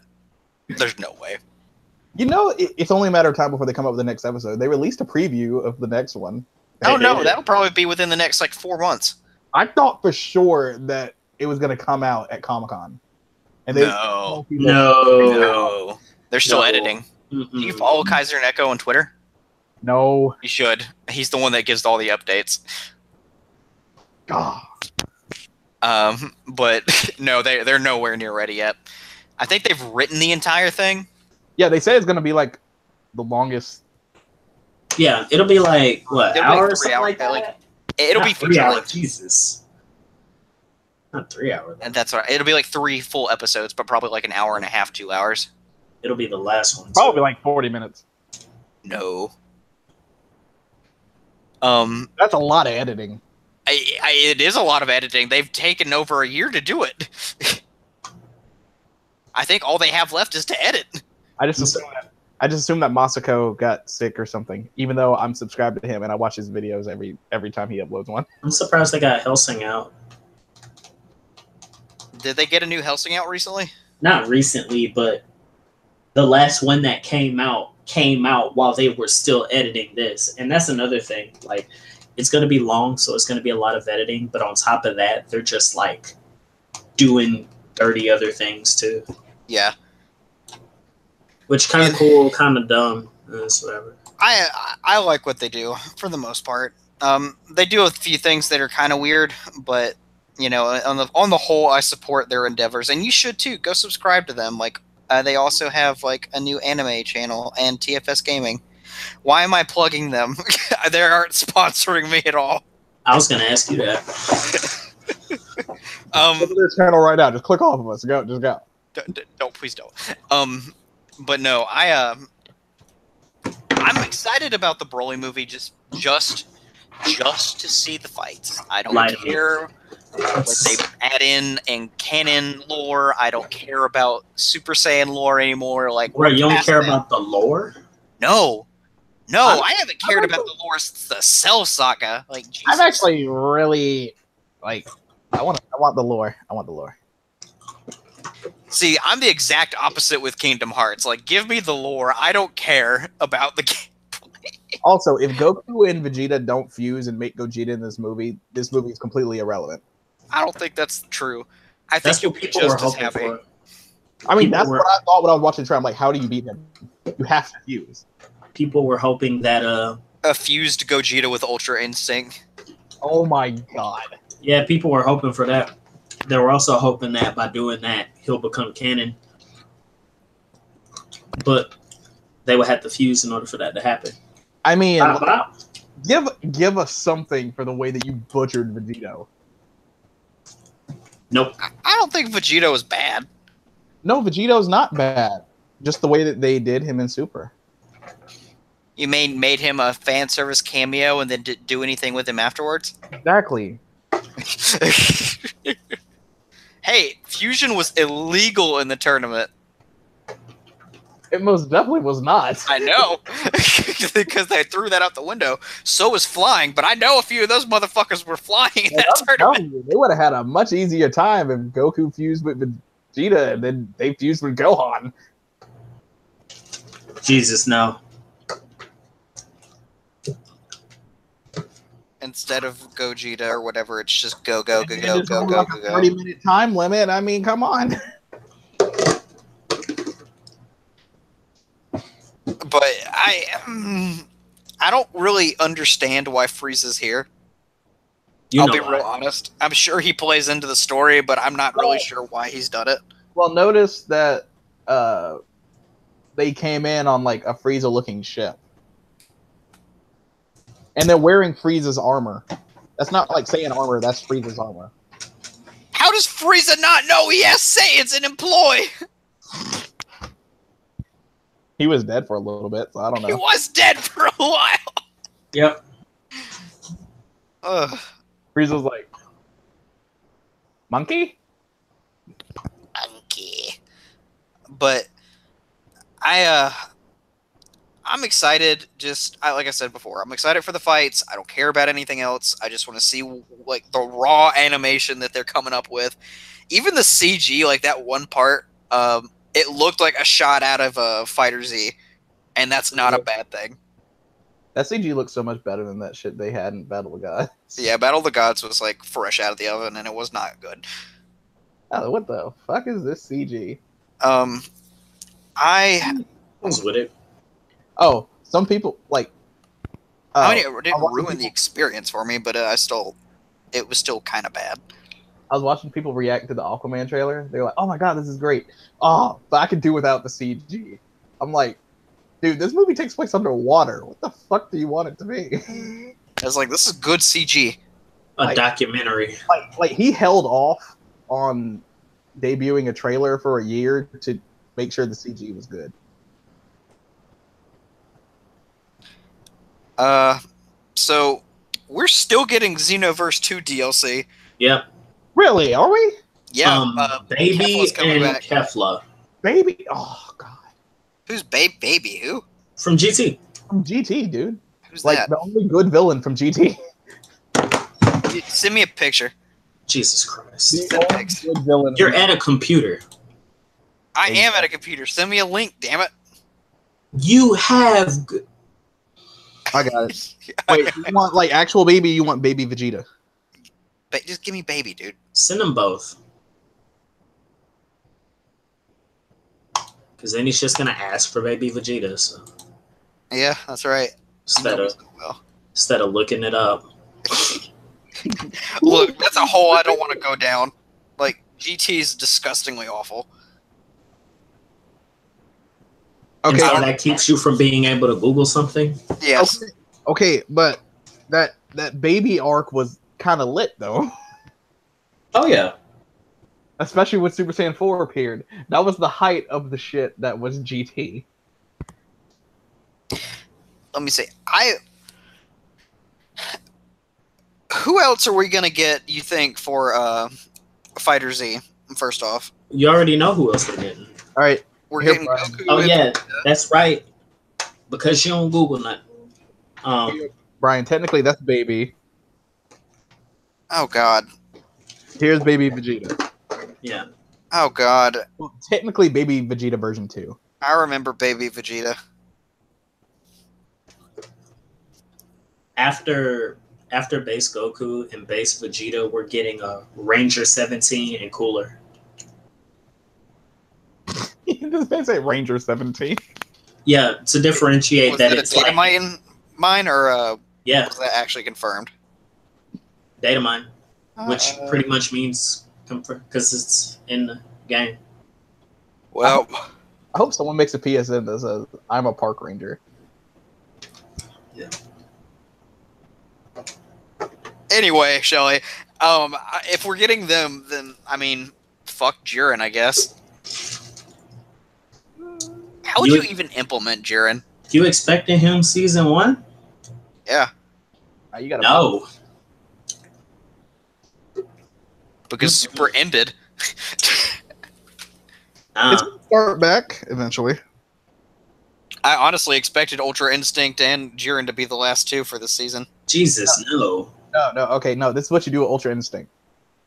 There's no way. You know, it's only a matter of time before they come up with the next episode. They released a preview of the next one. Oh no, that'll probably be within the next 4 months. I thought for sure that it was going to come out at Comic-Con. And No. They're still editing. Do you follow Kaiser and Echo on Twitter? No. You should. He's the one that gives all the updates. God. But no, they're nowhere near ready yet. I think they've written the entire thing. Yeah, they say it's going to be the longest. Yeah, it'll be what, hours, something like that? It'll be 3 hours. Jesus. Not 3 hours. And that's right. It'll be 3 full episodes, but probably an hour and a half, 2 hours. It'll be the last one. Probably 40 minutes. No. That's a lot of editing. It is a lot of editing. They've taken over a year to do it. I think all they have left is to edit. I just assume that Masako got sick or something, even though I'm subscribed to him and I watch his videos every time he uploads one. I'm surprised they got Hellsing out. Did they get a new Hellsing out recently? Not recently, but the last one that came out while they were still editing this. And that's another thing. It's going to be long, so it's going to be a lot of editing. But on top of that, they're just doing 30 other things too. Yeah. Which kind of cool, kind of dumb. It's whatever. I like what they do for the most part. They do a few things that are kind of weird, but on the whole, I support their endeavors, and you should too. Go subscribe to them. They also have a new anime channel and TFS Gaming. Why am I plugging them? They aren't sponsoring me at all. I was gonna ask you that. Go to their channel right now. Just click off of us. Just go. Don't, please don't. But no, I'm excited about the Broly movie just to see the fights. I don't care what they add in and canon lore. I don't care about Super Saiyan lore anymore. Right, you don't care about the lore? No, I haven't cared about the lore since the Cell Saga. Jesus. I'm actually really I want the lore. I want the lore. See, I'm the exact opposite with Kingdom Hearts. Give me the lore. I don't care about the gameplay. Also, if Goku and Vegeta don't fuse and make Gogeta in this movie is completely irrelevant. I don't think that's true. I think you'll be just as happy. I mean, that's what I thought when I was watching the trailer. I'm like, how do you beat him? You have to fuse. People were hoping that a fused Gogeta with Ultra Instinct. Oh my god. Yeah, people were hoping for that. They were also hoping that by doing that, he'll become canon. But they would have to fuse in order for that to happen. I mean, give us something for the way that you butchered Vegito. Nope. I don't think Vegito is bad. No, Vegito's not bad. Just the way that they did him in Super. You made him a fan service cameo and then didn't do anything with him afterwards? Exactly. Hey, fusion was illegal in the tournament. It most definitely was not. I know, because they threw that out the window. So was flying, but I know a few of those motherfuckers were flying in that tournament. You, they would have had a much easier time if Goku fused with Vegeta and then they fused with Gohan. Jesus, no. Instead of Gogeta or whatever, it's just go, go, go, go, go, go, go, go. 30-minute time limit. I mean, come on. But I don't really understand why Frieza's here. I'll be real honest. I'm sure he plays into the story, but I'm not really sure why he's done it. Well, notice that they came in on like a Frieza-looking ship. And they're wearing Frieza's armor. That's not like saying armor, that's Frieza's armor. How does Frieza not know he has Saiyans in employ? He was dead for a little bit, so I don't know. He was dead for a while. Yep. Frieza's like, monkey? Monkey. But I'm excited. Like I said before, I'm excited for the fights. I don't care about anything else. I just want to see like the raw animation that they're coming up with. Even the CG, like that one part, it looked like a shot out of Fighter Z, and that's not a bad thing. That CG looks so much better than that shit they had in Battle of the Gods. Yeah, Battle of the Gods was like fresh out of the oven, and it was not good. Oh, what the fuck is this CG? I was with it. Oh, some people like. I mean, it didn't ruin the experience for me, but it was still kind of bad. I was watching people react to the Aquaman trailer. They're like, "Oh my god, this is great!" Oh, but I could do without the CG. I'm like, dude, this movie takes place underwater. What the fuck do you want it to be? I was like, this is good CG. A documentary. Like he held off on debuting a trailer for a year to make sure the CG was good. So we're still getting Xenoverse 2 DLC. Yep. Really? Are we? Yeah. Baby and Kefla. Baby? Oh god. Who's Baby? Who? From GT. From GT, dude. Who's like that? The only good villain from GT. Send me a picture. Jesus Christ. Good villain. You're at a computer. I am at a computer. Send me a link, damn it. You have. I got it. Wait, you want like actual baby? You want baby Vegeta? Just give me Baby, dude. Send them both. Because then he's just gonna ask for baby Vegeta. So. Yeah, that's right. Instead of looking it up. Look, that's a hole I don't want to go down. Like, GT is disgustingly awful. Okay, so that keeps you from being able to Google something? Yes. Okay, but that baby arc was kind of lit, though. Oh, yeah. Especially when Super Saiyan 4 appeared. That was the height of the shit that was GT. Let me see. Who else are we going to get, you think, for Fighter Z, first off? You already know who else we're getting. All right. We're getting Goku. Oh, yeah. That's right. Because you don't Google nothing. Brian, technically, that's baby. Oh, God. Here's baby Vegeta. Yeah. Oh, God. Well, technically, baby Vegeta version 2. I remember baby Vegeta. After base Goku and base Vegeta, we're getting a Ranger 17 and cooler. This man say Ranger 17. Yeah, to differentiate that it's data mine or yeah, was that actually confirmed? Data mine, which pretty much means because it's in the game. Well, I hope someone makes a PSN that says I'm a park ranger. Yeah. Anyway, Shelly, if we're getting them, then I mean, fuck Jiren, I guess. How would you even implement Jiren? You expecting him season 1? Yeah. You gotta no. because Super ended. It's gonna start back eventually. I honestly expected Ultra Instinct and Jiren to be the last two for this season. Jesus, no. No, okay, no. This is what you do with Ultra Instinct.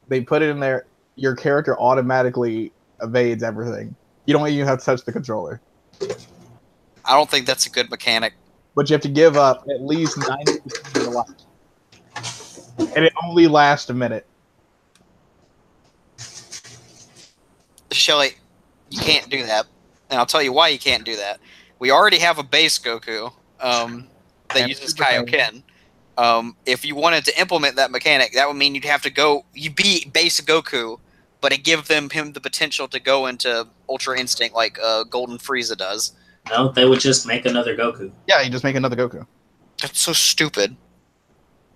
They put it in there. Your character automatically evades everything. You don't even have to touch the controller. I don't think that's a good mechanic. But you have to give up at least 90% of your life. And it only lasts a minute. Shelly, you can't do that. And I'll tell you why you can't do that. We already have a base Goku that uses Kaioken. If you wanted to implement that mechanic, that would mean you beat base Goku, but it gives him the potential to go into Ultra Instinct like Golden Frieza does. No, they would just make another Goku. Yeah, you just make another Goku. That's so stupid.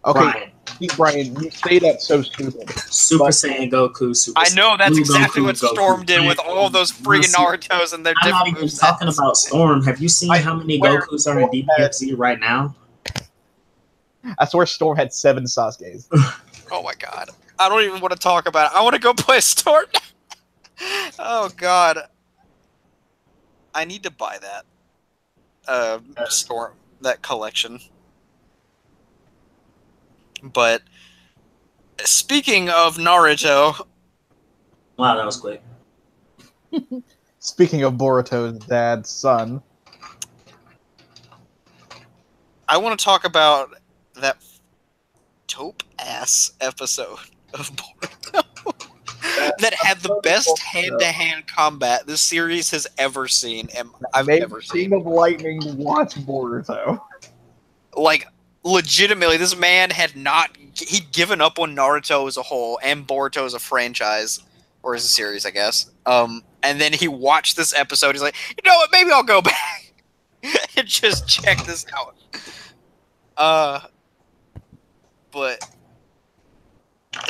Okay, Brian, you say that's so stupid. Super Saiyan Goku. Super I know that's Blue exactly Goku, what Storm did with all of those freaking Narutos and their I'm not different even talking about Storm. Have you seen how many Gokus are in Storm DBFZ right now? I swear Storm had 7 Sasuke's. Oh my god. I don't even want to talk about it. I want to go play Storm. Oh god. I need to buy that. Storm, that collection. But speaking of Naruto, wow, that was quick. Speaking of Boruto's dad's son, I want to talk about that taupe ass episode of Boruto that had the best hand-to-hand combat this series has ever seen, and I've ever seen. King of Lightning watch Boruto. Like, legitimately, this man he'd given up on Naruto as a whole and Boruto as a franchise, or as a series, I guess. And then he watched this episode. He's like, you know what? Maybe I'll go back and just check this out. But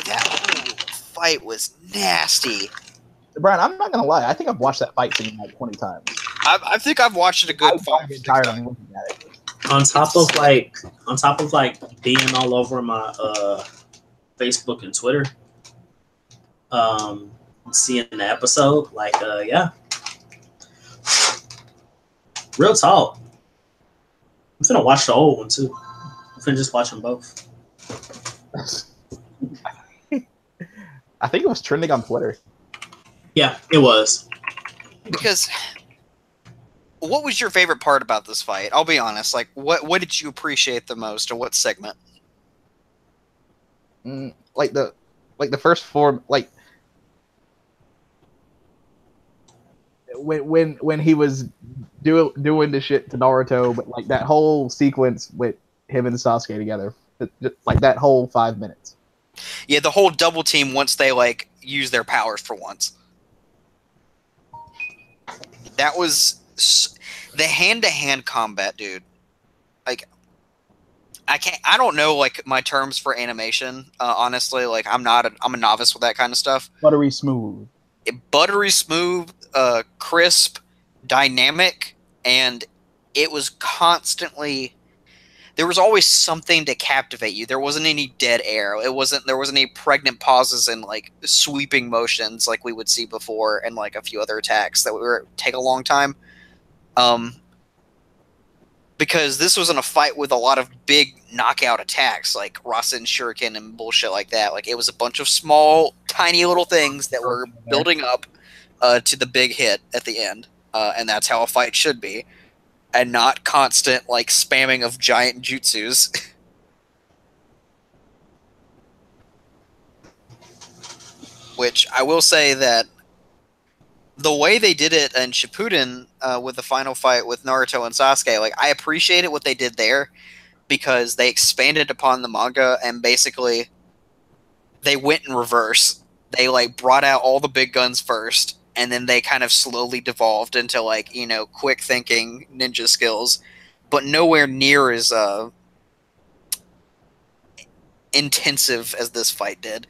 that whole fight was nasty. Brian, I'm not gonna lie. I think I've watched that fight scene like 20 times. I think I've watched it a good 5 tired of looking at it. On top of being all over my Facebook and Twitter, seeing the episode, yeah, real talk. I'm finna watch the old one too. I'm finna just watch them both. I think it was trending on Twitter. Yeah, it was. Because what was your favorite part about this fight? I'll be honest. Like, what did you appreciate the most, or what segment? Like the first 4, like when he was doing the shit to Naruto, but like that whole sequence with him and Sasuke together, like that whole 5 minutes. Yeah, the whole double team once they like use their powers for once. That was the hand-to-hand combat, dude. Like, I don't know like my terms for animation. Honestly, like I'm a novice with that kind of stuff. Buttery smooth, crisp, dynamic, and it was constantly. There was always something to captivate you. There wasn't any dead air. There wasn't any pregnant pauses and like sweeping motions like we would see before, and like a few other attacks that would take a long time. Because this wasn't a fight with a lot of big knockout attacks like Rasen Shuriken and bullshit like that. Like it was a bunch of small, tiny little things that were building up to the big hit at the end, and that's how a fight should be, and not constant like spamming of giant jutsus. Which I will say that the way they did it in Shippuden with the final fight with Naruto and Sasuke, like I appreciated what they did there because they expanded upon the manga and basically they went in reverse. They like brought out all the big guns first, and then they kind of slowly devolved into like, you know, quick thinking ninja skills, but nowhere near as intensive as this fight did.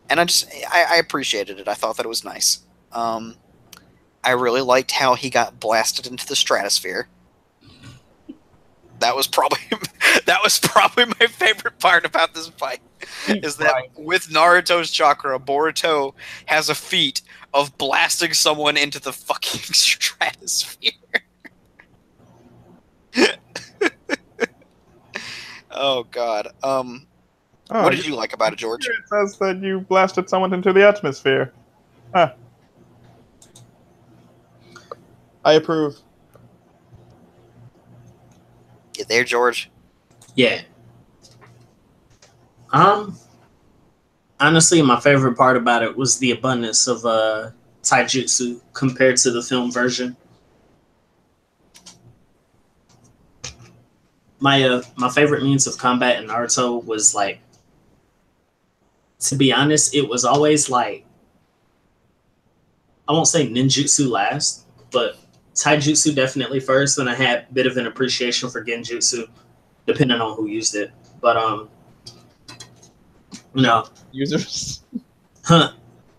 And I appreciated it. I thought that it was nice. I really liked how he got blasted into the stratosphere. That was probably my favorite part about this fight. Is that with Naruto's chakra, Boruto has a feat of blasting someone into the fucking stratosphere. Oh God. What did you like about it, George? It says that you blasted someone into the atmosphere. Huh. I approve. You there, George? Yeah. Honestly, my favorite part about it was the abundance of taijutsu compared to the film version. My favorite means of combat in Naruto was like, to be honest, it was always like, I won't say ninjutsu last, but taijutsu definitely first, and I had a bit of an appreciation for genjutsu, depending on who used it. But no Users. Huh.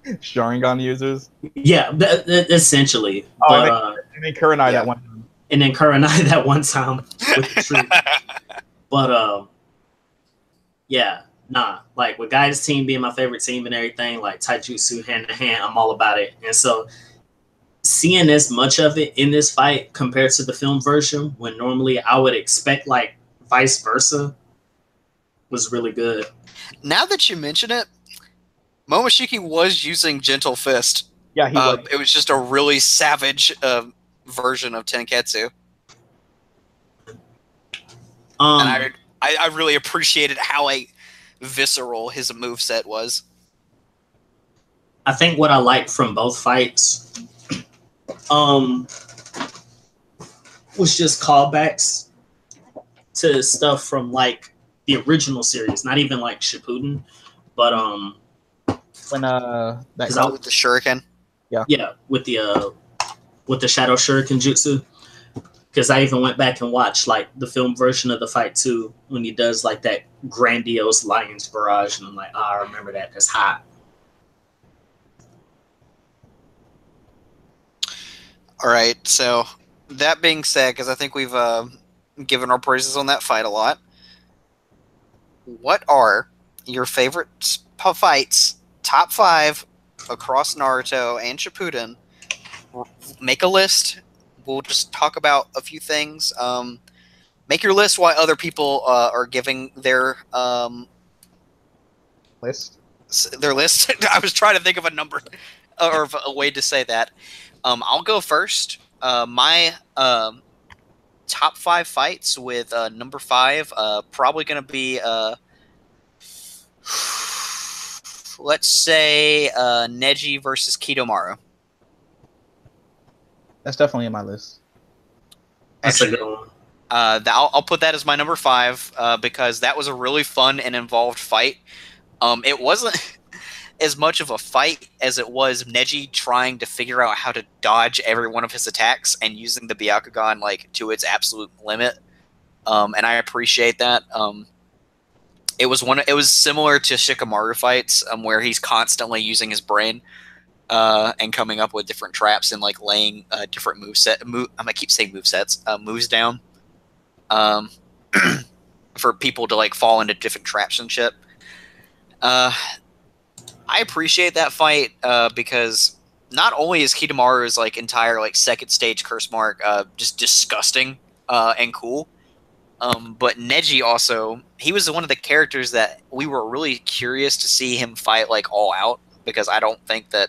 Sharingan users. Yeah, essentially. Oh, But and then Kurenai that one time. And then Kurenai that one time with the tree. But yeah, nah. Like with Guy's team being my favorite team and everything, like taijutsu hand to hand, I'm all about it. And so seeing as much of it in this fight compared to the film version, when normally I would expect like vice versa, was really good. Now that you mention it, Momoshiki was using Gentle Fist. Yeah, he was. It was just a really savage version of Tenketsu. And I really appreciated how visceral his moveset was. I think what I liked from both fights was just callbacks to stuff from like the original series, not even like Shippuden, but when that with the shuriken. Yeah, with the shadow shuriken jutsu. Because I even went back and watched like the film version of the fight too, when he does like that grandiose lion's barrage, and I'm like, I remember that. That's hot. All right, so that being said, because I think we've given our praises on that fight a lot, what are your favorite fights, top 5 across Naruto and Shippuden? Make a list. We'll just talk about a few things. Make your list while other people are giving their list. Their list. I was trying to think of a number or a way to say that. I'll go first. My top 5 fights with number 5 probably going to be let's say Neji versus Kidomaru. That's definitely in my list. That's a good one. I'll put that as my number 5 because that was a really fun and involved fight. It wasn't as much of a fight as it was Neji trying to figure out how to dodge every one of his attacks and using the Byakugan like to its absolute limit. And I appreciate that. It was similar to Shikamaru fights where he's constantly using his brain and coming up with different traps and like laying different moves down for people to like fall into different traps and shit. I appreciate that fight because not only is Kidomaru's like entire like second stage curse mark just disgusting and cool, but Neji also, he was one of the characters that we were really curious to see him fight like all out, because I don't think that,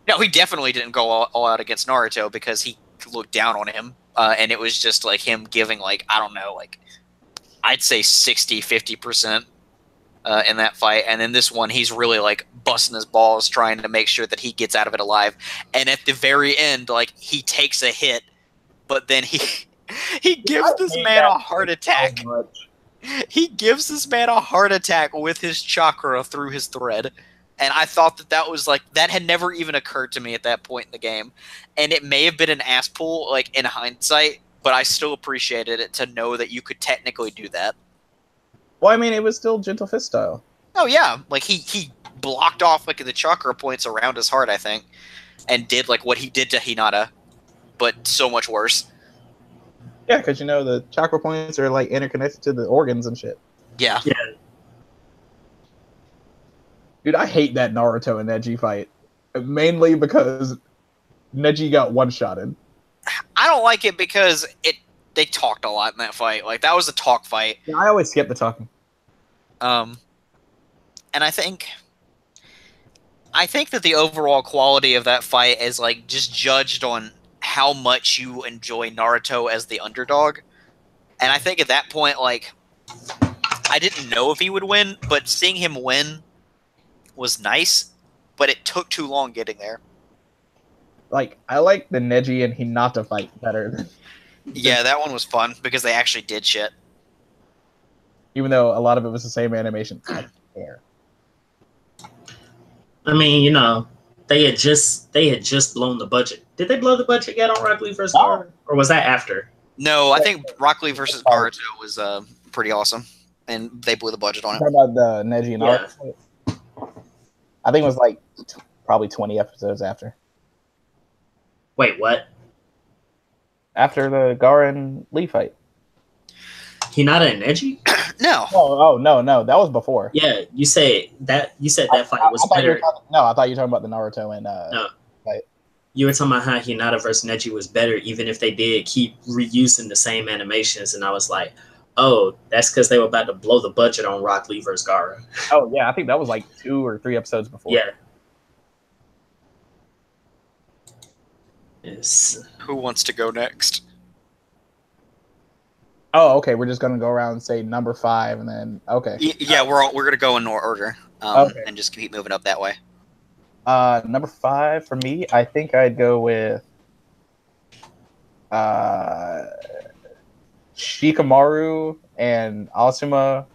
no, he definitely didn't go all out against Naruto because he looked down on him, and it was just like him giving like, I don't know, like I'd say 60-50% in that fight. And then this one, he's really like busting his balls trying to make sure that he gets out of it alive. And at the very end, like he takes a hit, but then he gives this man a heart attack. He gives this man a heart attack with his chakra through his thread. And I thought that was like, that had never even occurred to me at that point in the game. And it may have been an ass pull, like in hindsight, but I still appreciated it to know that you could technically do that. Well, I mean, it was still Gentle Fist style. Oh yeah, like he blocked off like the chakra points around his heart, I think, and did like what he did to Hinata, but so much worse. Yeah, because the chakra points are like interconnected to the organs and shit. Yeah. Yeah. Dude, I hate that Naruto and Neji fight. Mainly because Neji got one-shotted. I don't like it because they talked a lot in that fight. Like, that was a talk fight. Yeah, I always skip the talking. And I think that the overall quality of that fight is like just judged on how much you enjoy Naruto as the underdog. And I think at that point, like, I didn't know if he would win, but seeing him win was nice, but it took too long getting there. Like, I like the Neji and Hinata fight better. Yeah, that one was fun because they actually did shit. Even though a lot of it was the same animation. I don't care. I mean, they had just blown the budget. Did they blow the budget yet on Rock Lee vs. Gaara? Or was that after? No, I think Rock Lee versus Boruto was pretty awesome, and they blew the budget on it. Talking about the Neji and Naruto fight? I think it was like probably 20 episodes after. Wait, what? After the Gaara and Lee fight. Hinata and Neji? No. Oh, no. That was before. Yeah, you said that fight was better. I thought you were talking about the Naruto and no. fight. You were talking about how Hinata versus Neji was better, even if they did keep reusing the same animations. And I was like, oh, that's because they were about to blow the budget on Rock Lee vs. Gaara. Oh, yeah. I think that was like 2 or 3 episodes before. Yeah. Yes. Who wants to go next? Oh, okay. We're just gonna go around and say number 5, and then okay. Yeah, we're gonna go in order, Okay. and just keep moving up that way. Number 5 for me, I think I'd go with Shikamaru and Asuma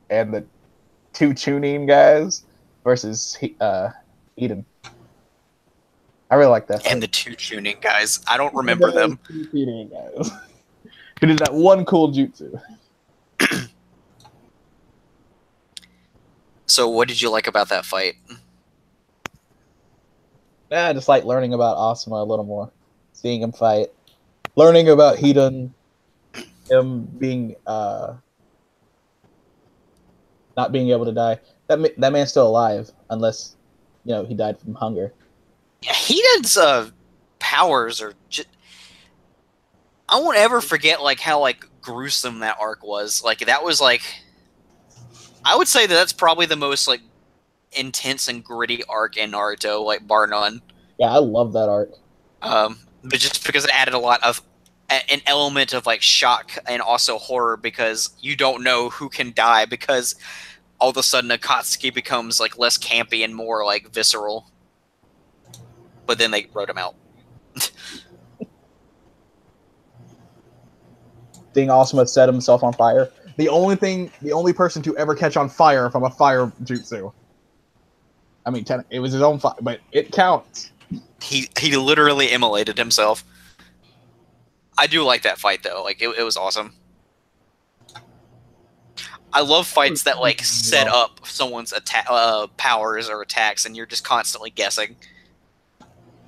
and the 2 Chunin guys versus Eden. I really like that. And the 2 tuning guys. I don't remember them. 2 Chunin guys. Who did that one cool jutsu. So what did you like about that fight? Yeah, I just like learning about Asuma a little more. Seeing him fight. Learning about Hiden. Him being not being able to die. That man's still alive unless he died from hunger. Yeah, Hiden's powers are just... I won't ever forget like how like gruesome that arc was. Like that was like, I would say that's probably the most like intense and gritty arc in Naruto, like bar none. Yeah, I love that arc. But just because it added a lot of an element of like shock and also horror because you don't know who can die because all of a sudden Akatsuki becomes like less campy and more like visceral. But then they wrote him out. Seeing Asuma set himself on fire. The only person to ever catch on fire from a fire jutsu. I mean, it was his own fire, but it counts. He literally immolated himself. I do like that fight though. Like it was awesome. I love fights that like set up someone's powers or attacks, and you're just constantly guessing.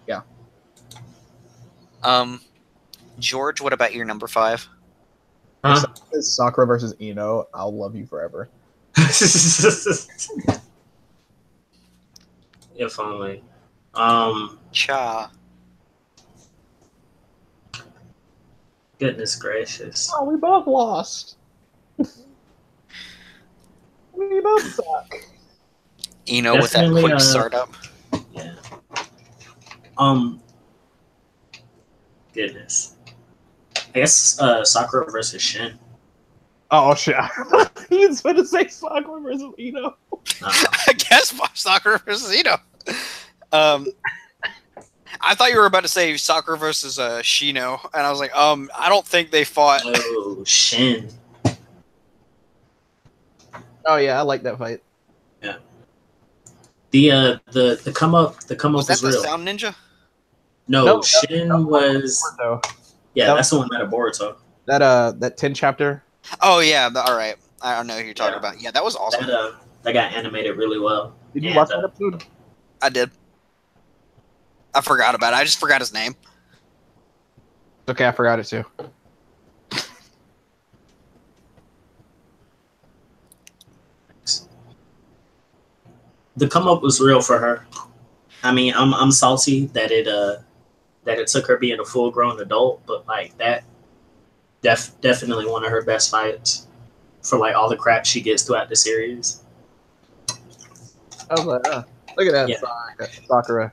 Yeah. George, what about your number 5? Huh? Sakura versus Ino. I'll love you forever. If only. Cha. Goodness gracious. Oh, we both lost. We both suck. Ino with that quick startup. Yeah. Goodness. I guess Sakura versus Shin. Oh shit! He's gonna say Sakura versus Ino. I guess Sakura versus Ino. I thought you were about to say Sakura versus Shino, and I was like, I don't think they fought. Oh, Shin. Oh yeah, I like that fight. Yeah. The come up Was that was the real. Sound Ninja? No, Shin was. Yeah, that's the one that Boruto. That 10 chapter. Oh yeah, all right. I don't know who you're talking about. Yeah, that was awesome. That got animated really well. Did you watch that episode? I did. I forgot about it. I just forgot his name. Okay, I forgot it too. The come up was real for her. I mean, I'm salty that it took her being a full grown adult, but like that definitely one of her best fights for like all the crap she gets throughout the series. I was like, look at that, Yeah. Sakura.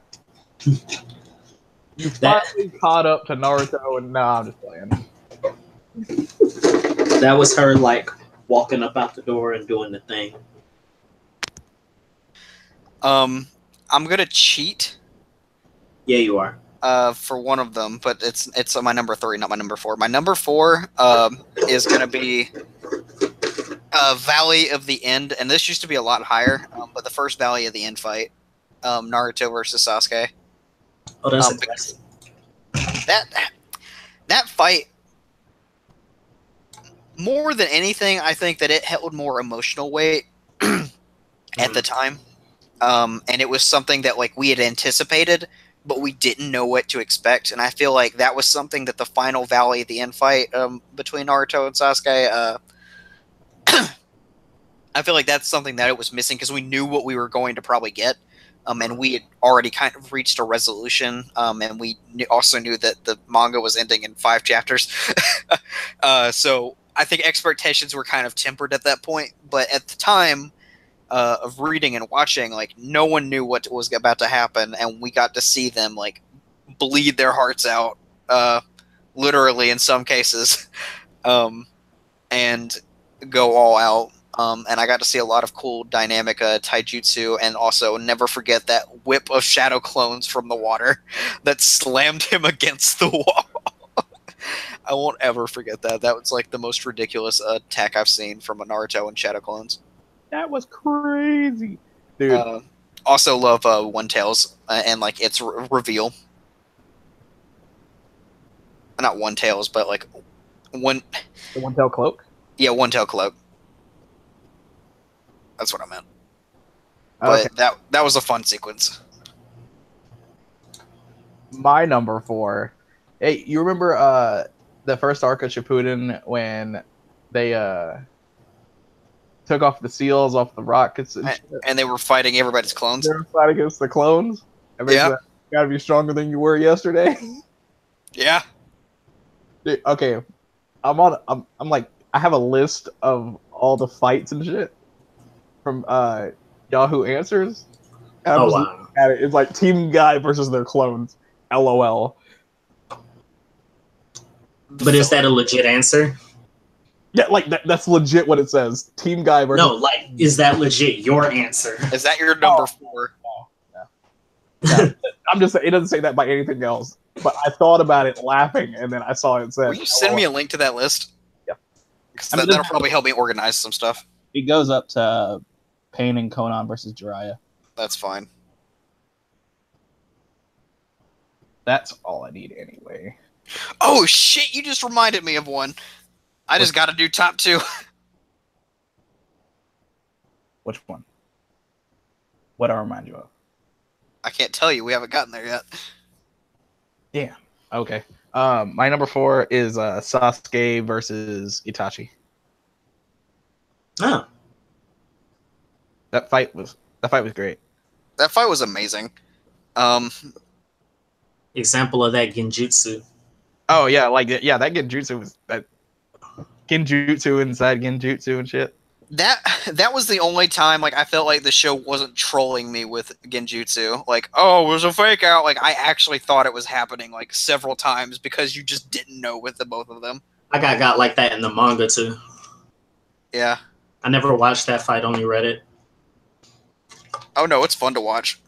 You finally caught up to Naruto, and now I'm just playing. That was her like walking up out the door and doing the thing. I'm gonna cheat. Yeah, you are. For one of them, but it's my number 3, not my number 4. My number 4 is gonna be Valley of the End, and this used to be a lot higher, but the first Valley of the End fight, Naruto versus Sasuke. Oh, that's a classic. That fight, more than anything, I think that it held more emotional weight at the time, and it was something that like we had anticipated, but we didn't know what to expect, and I feel like that was something that the final Valley of the End fight between Naruto and Sasuke. I feel like that's something that it was missing because we knew what we were going to probably get. And we had already kind of reached a resolution, and we also knew that the manga was ending in 5 chapters. So I think expectations were kind of tempered at that point. But at the time of reading and watching, like no one knew what was about to happen, and we got to see them like bleed their hearts out, literally in some cases, and go all out. And I got to see a lot of cool dynamic taijutsu, and also never forget that whip of shadow clones from the water that slammed him against the wall. I won't ever forget that. That was like the most ridiculous attack I've seen from a Naruto and shadow clones. That was crazy, dude. Also love One Tails and like its reveal. Not One Tails, but like the One Tail cloak. Yeah, One Tail cloak. That's what I meant. Okay. But that was a fun sequence. My number 4. Hey, you remember the first arc of Shippuden when they took off the seals off the rockets and they were fighting everybody's clones? They were fighting against the clones. Yeah. Gotta be stronger than you were yesterday. Yeah. Dude, okay. I'm like, I have a list of all the fights and shit from Yahoo Answers. Oh, wow. It's like Team Guy versus their clones. LOL. But is that a legit answer? Yeah, like that's legit what it says. Team Guy versus... No, like, is that legit your answer? Is that your number 4? No. I'm just saying, it doesn't say that by anything else. But I thought about it laughing, and then I saw it said... Will you send me a link to that list? Yeah. Because that'll probably help me organize some stuff. It goes up to Pain and Conan versus Jiraiya. That's fine. That's all I need anyway. Oh shit, you just reminded me of one. I just gotta do top 2. Which one? What I remind you of? I can't tell you, we haven't gotten there yet. Damn. Okay. My number 4 is Sasuke versus Itachi. Oh. That fight was great. That fight was amazing. Example of that genjutsu. Oh yeah, like that genjutsu was that genjutsu inside genjutsu and shit. That was the only time like I felt like the show wasn't trolling me with genjutsu. Like, oh, it was a fake out. Like I actually thought it was happening like several times because you just didn't know with the both of them. I got like that in the manga too. Yeah. I never watched that fight, only read it. Oh no, it's fun to watch.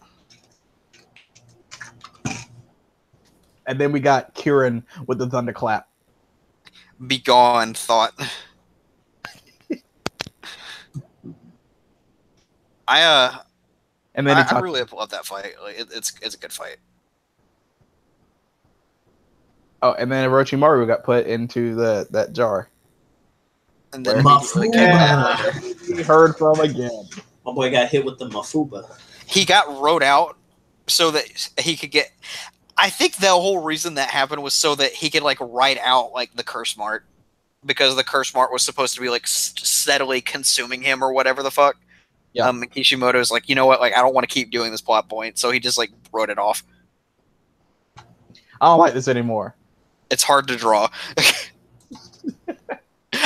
And then we got Kirin with the thunderclap. Be gone, thought. I really love that fight. Like, it's a good fight. Oh, and then Orochimaru got put into that jar. And then he heard from again. My boy got hit with the Mafuba. He got wrote out so that he could get... I think the whole reason that happened was so that he could like write out like the curse mark, because the curse mark was supposed to be like steadily consuming him or whatever the fuck. Yeah. Kishimoto's like, you know what, like I don't want to keep doing this plot point, so he just like wrote it off. I don't like this anymore. It's hard to draw.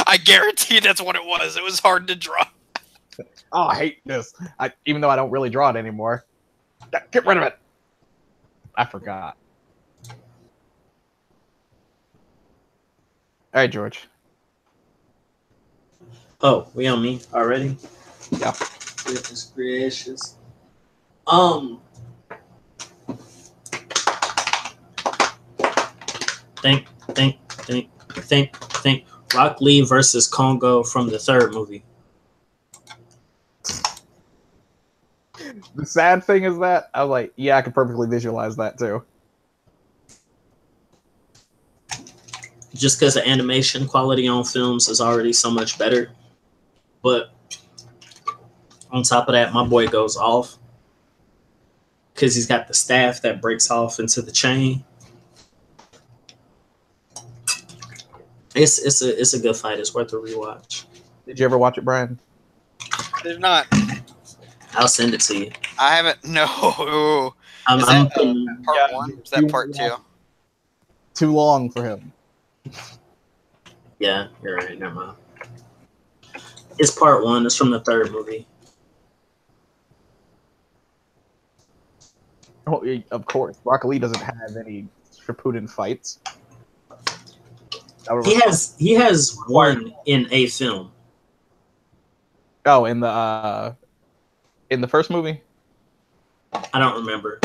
I guarantee that's what it was. It was hard to draw. Oh, I hate this. Even though I don't really draw it anymore. Get rid of it. I forgot. All right, George. Oh, we on me already? Yeah. Goodness gracious. Think. Rock Lee versus Congo from the third movie. The sad thing is that I was like, yeah, I can perfectly visualize that too. Just because the animation quality on films is already so much better. But on top of that, my boy goes off because he's got the staff that breaks off into the chain. It's a good fight. It's worth a rewatch. Did you ever watch it, Brian? I did not. I'll send it to you. I haven't. No. I'm Is that putting, part one? Or is that part two? Too long for him. yeah, you're right. Never mind. It's part one. It's from the third movie. Oh, of course. Rock Lee doesn't have any Shippuden fights. He has one in a film. Oh, in the first movie? I don't remember.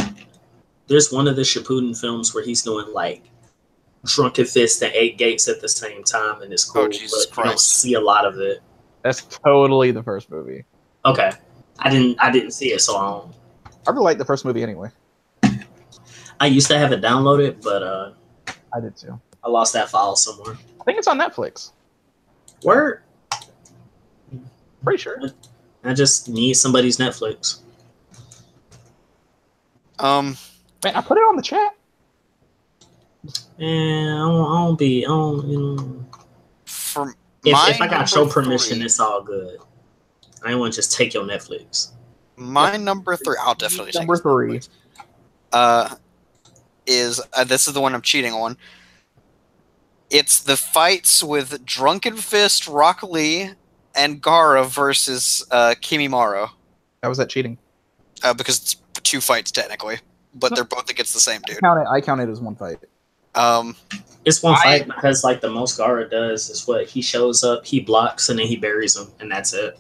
There's one of the Shippuden films where he's doing like drunken fist and 8 gates at the same time, and it's cool. Oh, Jesus but Christ. you don't see a lot of it. That's totally the first movie. Okay, I didn't see it, so I really like the first movie anyway. I used to have it downloaded, but I did too. I lost that file somewhere. I think it's on Netflix. Word. Pretty sure. I just need somebody's Netflix. Man, I put it on the chat. And I don't, you know. For If I got your permission, it's all good. I don't want to just take your Netflix. My number 3, I'll definitely take Number 3. Is this is the one I'm cheating on. It's the fights with Drunken Fist, Rock Lee, and Gaara versus Kimimaro. How was that cheating? Because it's 2 fights technically, but they're both against the same dude. I count it as one fight. It's one fight because like the most Gaara does is what he shows up, he blocks, and then he buries him, and that's it.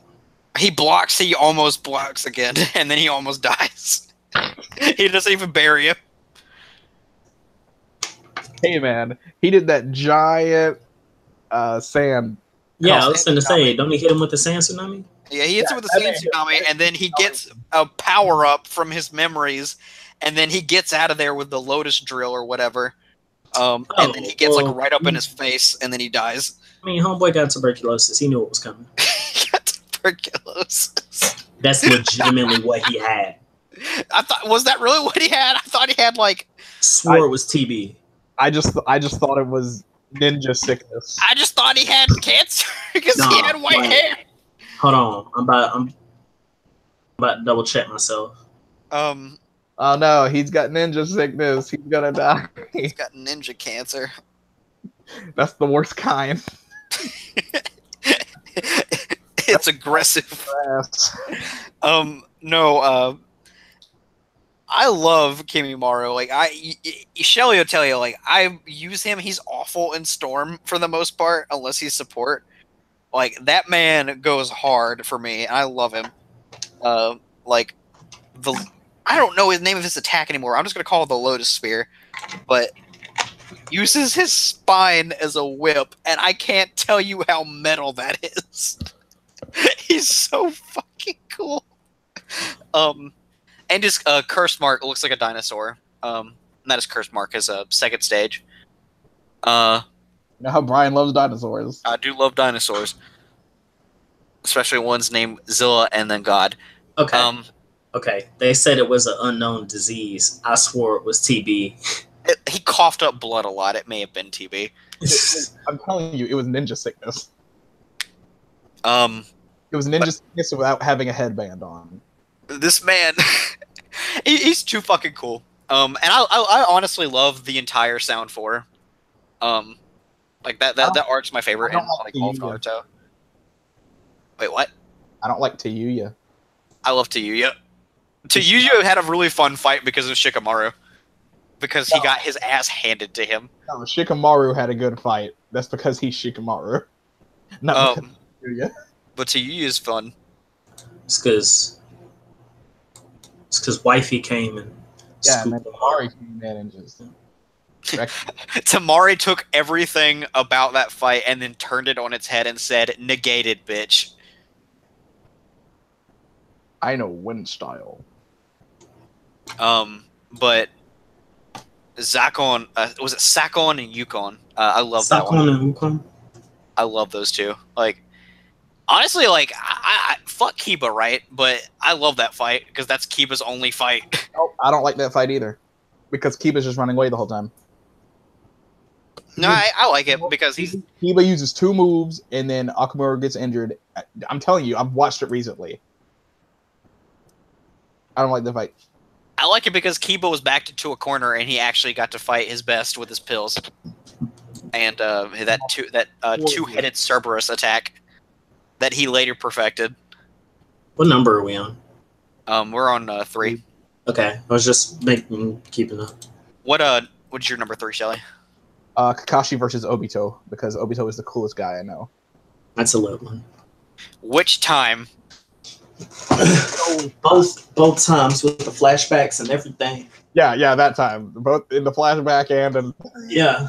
He blocks, he almost blocks again, and then he almost dies. He doesn't even bury him. Hey man, he did that giant sand. Yeah, I was going to say, don't he hit him with the sand tsunami? Yeah, he hits him with the sand tsunami, and then he gets a power up from his memories, and then he gets out of there with the lotus drill or whatever. And then he gets like right up in his face, and then he dies. I mean, homeboy got tuberculosis. He knew what was coming. He got tuberculosis. That's legitimately what he had. Was that really what he had? I thought he had like. Swore it was TB. I just thought it was ninja sickness. I just thought he had cancer because he had white hair. Hold on, I'm about to double check myself. Oh no, he's got ninja sickness. He's gonna die. He's got ninja cancer. That's the worst kind. It's aggressive. No. I love Kimimaro. Like Shelly will tell you, like I use him. He's awful in Storm for the most part, unless he's support. Like that man goes hard for me. I love him. I don't know his name of his attack anymore. I'm just gonna call it the Lotus Spear, but uses his spine as a whip, and I can't tell you how metal that is. He's so fucking cool. And his curse mark looks like a dinosaur. Not his curse mark, his second stage. You know how Brian loves dinosaurs. I do love dinosaurs, especially ones named Zilla and then God. Okay. Okay. They said it was an unknown disease. I swore it was TB. He coughed up blood a lot. It may have been TB. I'm telling you, it was ninja sickness. Because It was ninja sickness without having a headband on. This man, he's too fucking cool. And I honestly love the entire sound for. Like that arc's my favorite in like all of Naruto. Wait, what? I don't like Tayuya. I love Tayuya. Tayuya had a really fun fight because of Shikamaru. Because he got his ass handed to him. No, Shikamaru had a good fight. That's because he's Shikamaru. Not because of Tayuya. But Tayuya is fun. It's because wifey came and Tamari came in and just Tamari took everything about that fight and then turned it on its head and said, "Negated, bitch." I know wind style. But Zakon, was it Sakon and Yukon? I love that one. Sakon and Yukon. I love those two. Like, honestly, like, I fuck Kiba, right? But I love that fight because that's Kiba's only fight. Nope, I don't like that fight either. Because Kiba's just running away the whole time. No, I like it because Kiba uses 2 moves and then Akamura gets injured. I'm telling you, I've watched it recently. I don't like the fight. I like it because Kiba was backed into a corner and he actually got to fight his best with his pills. And that two-headed Cerberus attack that he later perfected. What number are we on? We're on 3. Okay, I was just keeping up. What's your number 3, Shelly? Kakashi versus Obito, because Obito is the coolest guy I know. That's a low one. Which time? both times with the flashbacks and everything. Yeah, that time. Both in the flashback and yeah.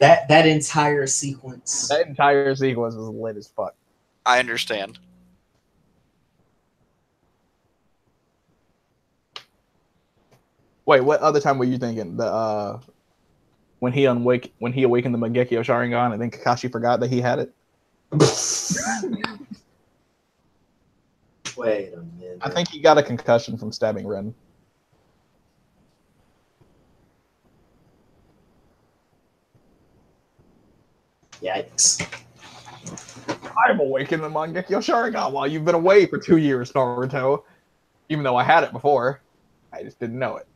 That entire sequence. That entire sequence was lit as fuck. I understand. Wait, what other time were you thinking? The when he awakened the Mangekyo Sharingan and then Kakashi forgot that he had it? Wait a minute. I think he got a concussion from stabbing Ren. Yikes. I've awakened the Mangekyo Sharingan while you've been away for 2 years, Naruto. Even though I had it before. I just didn't know it.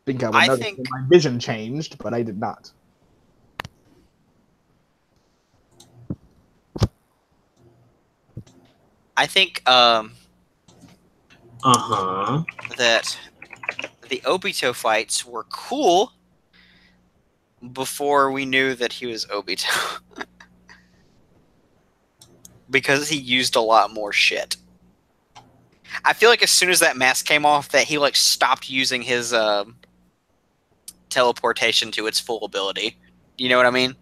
I would notice when my vision changed, but I did not. I think that the Obito fights were cool before we knew that he was Obito. Because he used a lot more shit. I feel like as soon as that mask came off, that he like stopped using his teleportation to its full ability. You know what I mean?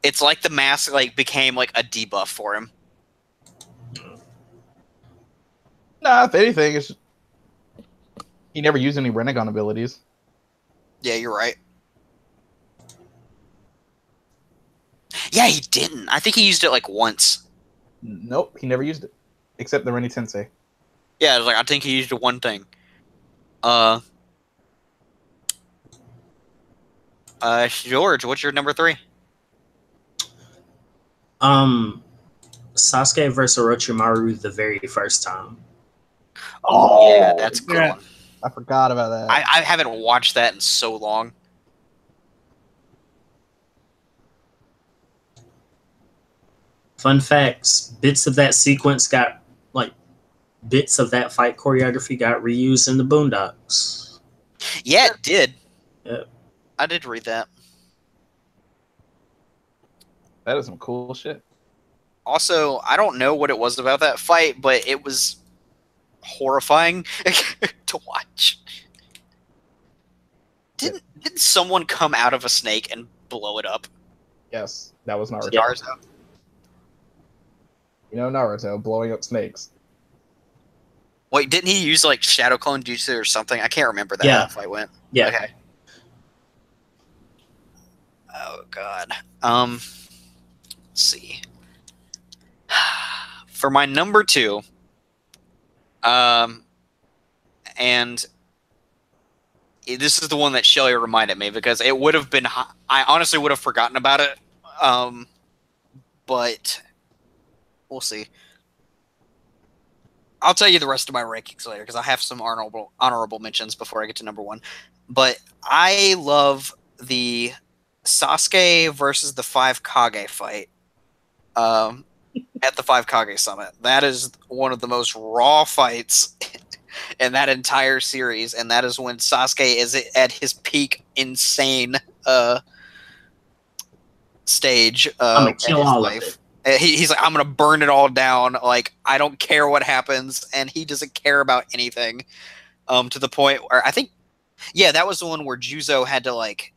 It's like the mask like became like a debuff for him. Nah, if anything, he never used any Renegon abilities. Yeah, you're right. Yeah, he didn't. I think he used it like once. Nope, he never used it. Except the Reni Tensei. Yeah, it was like I think he used it one thing. George, what's your number 3? Sasuke versus Orochimaru the very first time. Oh yeah, that's good one. I forgot about that. I haven't watched that in so long. Fun facts: bits of that sequence got bits of that fight choreography got reused in the Boondocks. Yeah, it did. Yeah, I did read that. That is some cool shit. Also, I don't know what it was about that fight, but it was horrifying to watch. Didn't someone come out of a snake and blow it up? Yes, that was Naruto. Naruto. You know Naruto blowing up snakes. Wait, didn't he use like Shadow Clone Jutsu or something? I can't remember that how that fight went. Yeah. Okay. Oh god. Let's see. For my number 2, and this is the one that Shelly reminded me because it would have been. I honestly would have forgotten about it, but we'll see. I'll tell you the rest of my rankings later because I have some honorable mentions before I get to number 1. But I love the Sasuke versus the 5 Kage fight at the 5 Kage Summit. That is one of the most raw fights in that entire series, and that is when Sasuke is at his peak insane stage I'm gonna kill all of it. He's like, I'm gonna burn it all down. Like, I don't care what happens, and he doesn't care about anything. To the point where I think, yeah, that was the one where Juzo had to, like,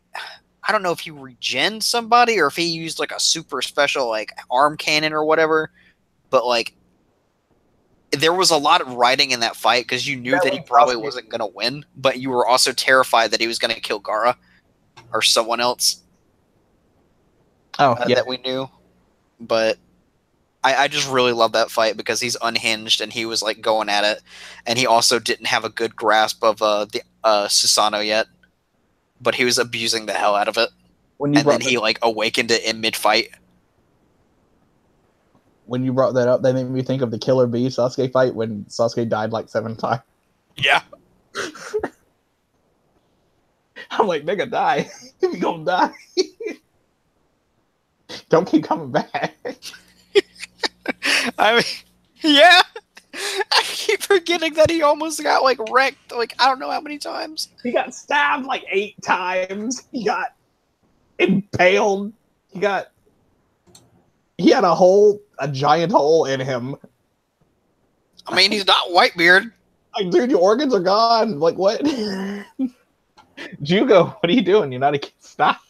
I don't know if he regen somebody or if he used like a super special like arm cannon or whatever, but like there was a lot of writing in that fight because you knew that he probably wasn't gonna win, but you were also terrified that he was gonna kill Gaara or someone else. That we knew. But I just really love that fight because he's unhinged and he was like going at it, and he also didn't have a good grasp of the Susanoo yet, but he was abusing the hell out of it. And then he like awakened it in mid-fight. When you brought that up, that made me think of the Killer Bee Sasuke fight when Sasuke died like 7 times. Yeah. I'm like, nigga, die. You gonna die. Don't keep coming back. I mean, yeah. I keep forgetting that he almost got like wrecked, like I don't know how many times. He got stabbed like 8 times. He got impaled. He had a giant hole in him. I mean, he's not Whitebeard. Like, dude, your organs are gone. Like, what? Jugo, what are you doing? You're not a kid. Stop.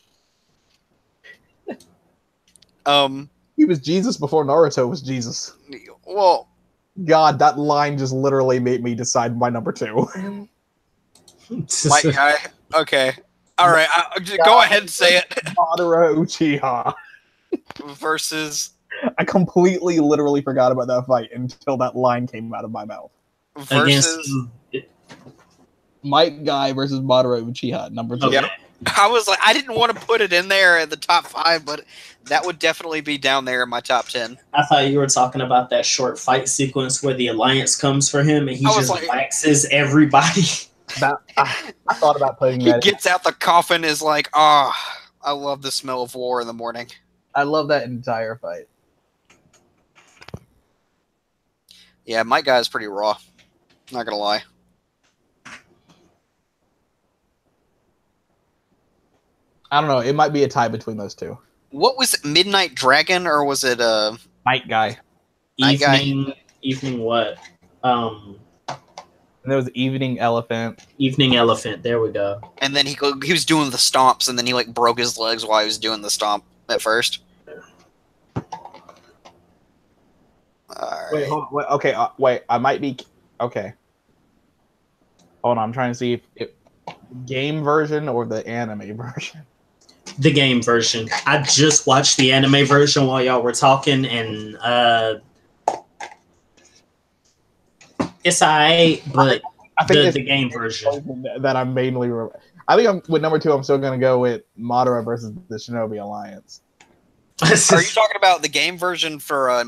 He was Jesus before Naruto was Jesus. Well, God, that line just literally made me decide my number 2. My guy. Okay. All right. Go ahead and say it. Madara Uchiha versus. I completely, literally forgot about that fight until that line came out of my mouth. Versus Might Guy versus Madara Uchiha, number 2. Yeah. I was like, I didn't want to put it in there in the top 5, but that would definitely be down there in my top 10. I thought you were talking about that short fight sequence where the Alliance comes for him and he just like, waxes everybody. I thought about putting that. He gets out the coffin, is like, I love the smell of war in the morning. I love that entire fight. Yeah, my guy's pretty raw. Not gonna lie. I don't know. It might be a tie between those two. What was it, Midnight Dragon, or was it Night Guy? Evening what? There was Evening Elephant. Evening Elephant. There we go. And then he was doing the stomps, and then he like broke his legs while he was doing the stomp at first. Wait, hold on. Wait, okay, wait. I might be okay. Hold on. I'm trying to see if game version or the anime version. The game version. I just watched the anime version while y'all were talking, and it's alright, but I think the game version that I'm mainly. I think with number 2. I'm still gonna go with Madara versus the Shinobi Alliance. Are you talking about the game version for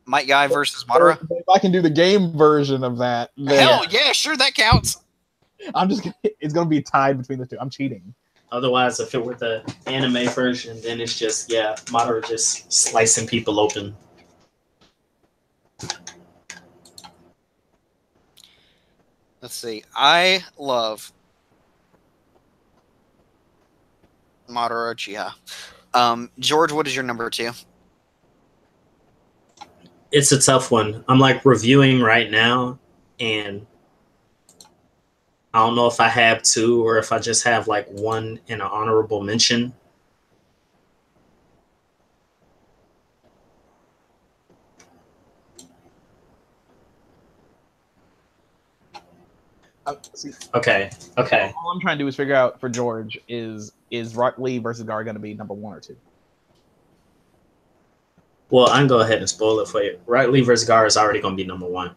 Might Guy versus Madara? If I can do the game version of that, then hell yeah, sure, that counts. It's gonna be tied between the two. I'm cheating. Otherwise, if it were the anime version, then it's just Madara just slicing people open. Let's see. I love Madara Uchiha. George, what is your number 2? It's a tough one. I'm like reviewing right now, and I don't know if I have 2 or if I just have like 1 in an honorable mention. Okay. All I'm trying to do is figure out for George is Rock Lee versus Gar going to be number 1 or 2? Well, I can go ahead and spoil it for you. Rock Lee versus Gar is already going to be number 1.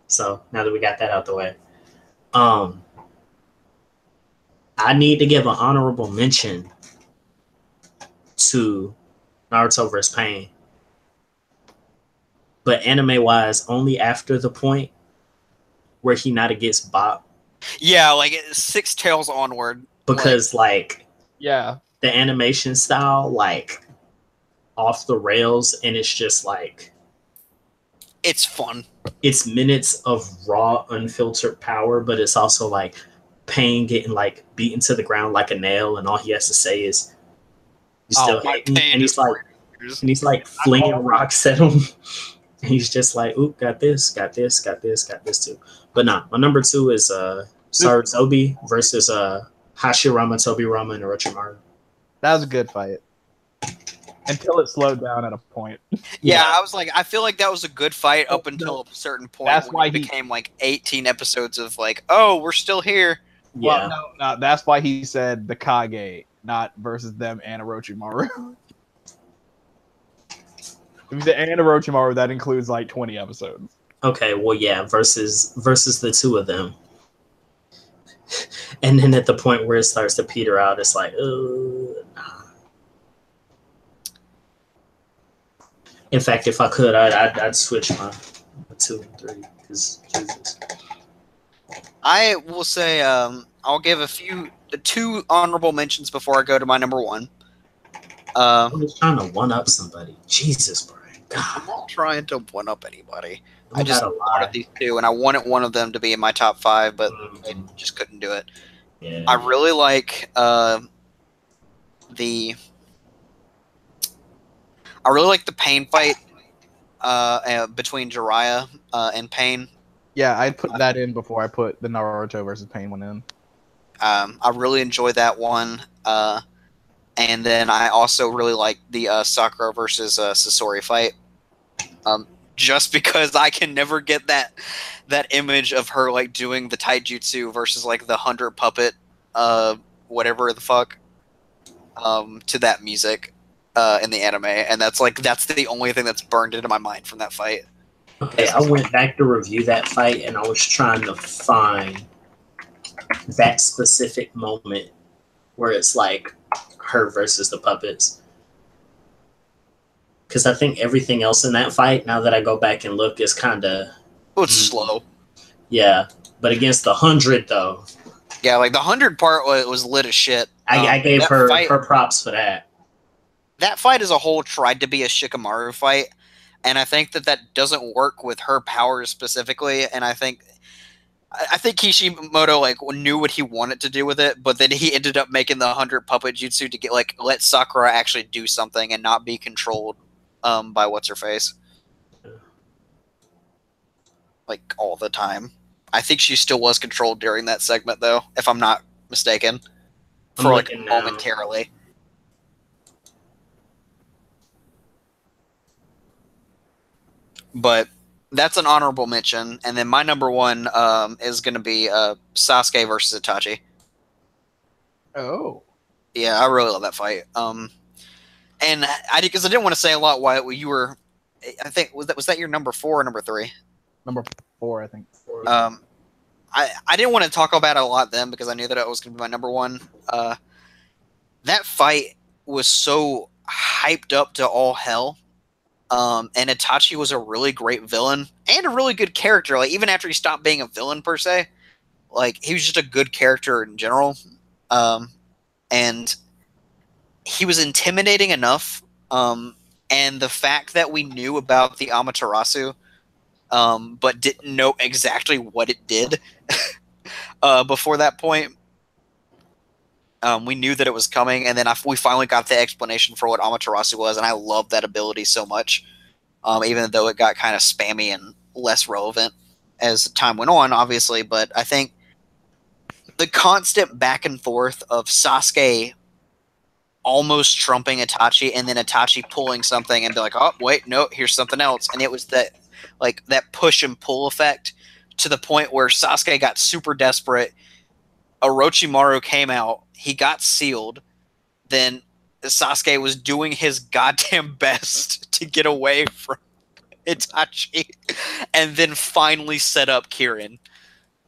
So now that we got that out the way. I need to give an honorable mention to Naruto vs. Pain. But anime-wise, only after the point where Hinata gets bopped. Yeah, like Six Tails onward. Because, like, yeah, the animation style, like, off the rails, and it's just, like... It's fun. It's minutes of raw, unfiltered power, but it's also, like, Pain getting, like, beaten to the ground like a nail, and all he has to say is, you still hate me? And he's like flinging rocks at him. He's just like, oop, got this too. But nah, my number 2 is Sarutobi versus Hashirama, Tobirama, and Orochimaru. That was a good fight. Until it slowed down at a point. Yeah, I was like, I feel like that was a good fight up until a certain point. That's when why it became like 18 episodes of like, oh, we're still here. Yeah. Well, no, that's why he said the Kage, not versus them and Orochimaru. If you say and Orochimaru, that includes like 20 episodes. Okay, well, yeah, versus the two of them. And then at the point where it starts to peter out, it's like, nah. In fact, if I could, I'd switch my 2 and 3 because Jesus. I will say I'll give two honorable mentions before I go to my number 1. I'm just trying to one up somebody. Jesus, Brian. God. I'm not trying to one up anybody. I I just wanted these two, and I wanted one of them to be in my top 5, but I just couldn't do it. Yeah. I really like the Pain fight between Jiraiya and Pain. Yeah, I'd put that in before I put the Naruto versus Pain one in. I really enjoy that one. And then I also really like the Sakura versus Sasori fight. Just because I can never get that image of her like doing the taijutsu versus like the 100 puppet whatever the fuck to that music in the anime, and that's the only thing that's burned into my mind from that fight. Okay, I went back to review that fight and I was trying to find that specific moment where it's like her versus the puppets. Because I think everything else in that fight, now that I go back and look, is kind of... It's slow. Yeah, but against the 100, though... Yeah, like the 100 part was lit as shit. I gave her props for that. That fight as a whole tried to be a Shikamaru fight, and I think that doesn't work with her powers specifically, and I think Kishimoto like knew what he wanted to do with it, but then he ended up making the 100 puppet jutsu to get like let Sakura actually do something and not be controlled by what's her face, like all the time. I think she still was controlled during that segment, though, if I'm not mistaken, for like momentarily. But that's an honorable mention, and then my number 1 is going to be Sasuke versus Itachi. Oh, yeah, I really love that fight. And because I didn't want to say a lot why you were. I think was that your number 4 or number 3? Number 4, I think. I didn't want to talk about it a lot then because I knew that it was going to be my number 1. That fight was so hyped up to all hell. And Itachi was a really great villain and a really good character. Like even after he stopped being a villain per se, like he was just a good character in general. And he was intimidating enough. And the fact that we knew about the Amaterasu, but didn't know exactly what it did before that point. We knew that it was coming, and then we finally got the explanation for what Amaterasu was, and I loved that ability so much, even though it got kind of spammy and less relevant as time went on, obviously. But I think the constant back and forth of Sasuke almost trumping Itachi, and then Itachi pulling something and be like, oh, wait, no, here's something else. And it was that push and pull effect to the point where Sasuke got super desperate. Orochimaru came out. He got sealed. Then Sasuke was doing his goddamn best to get away from Itachi, and then finally set up Kirin.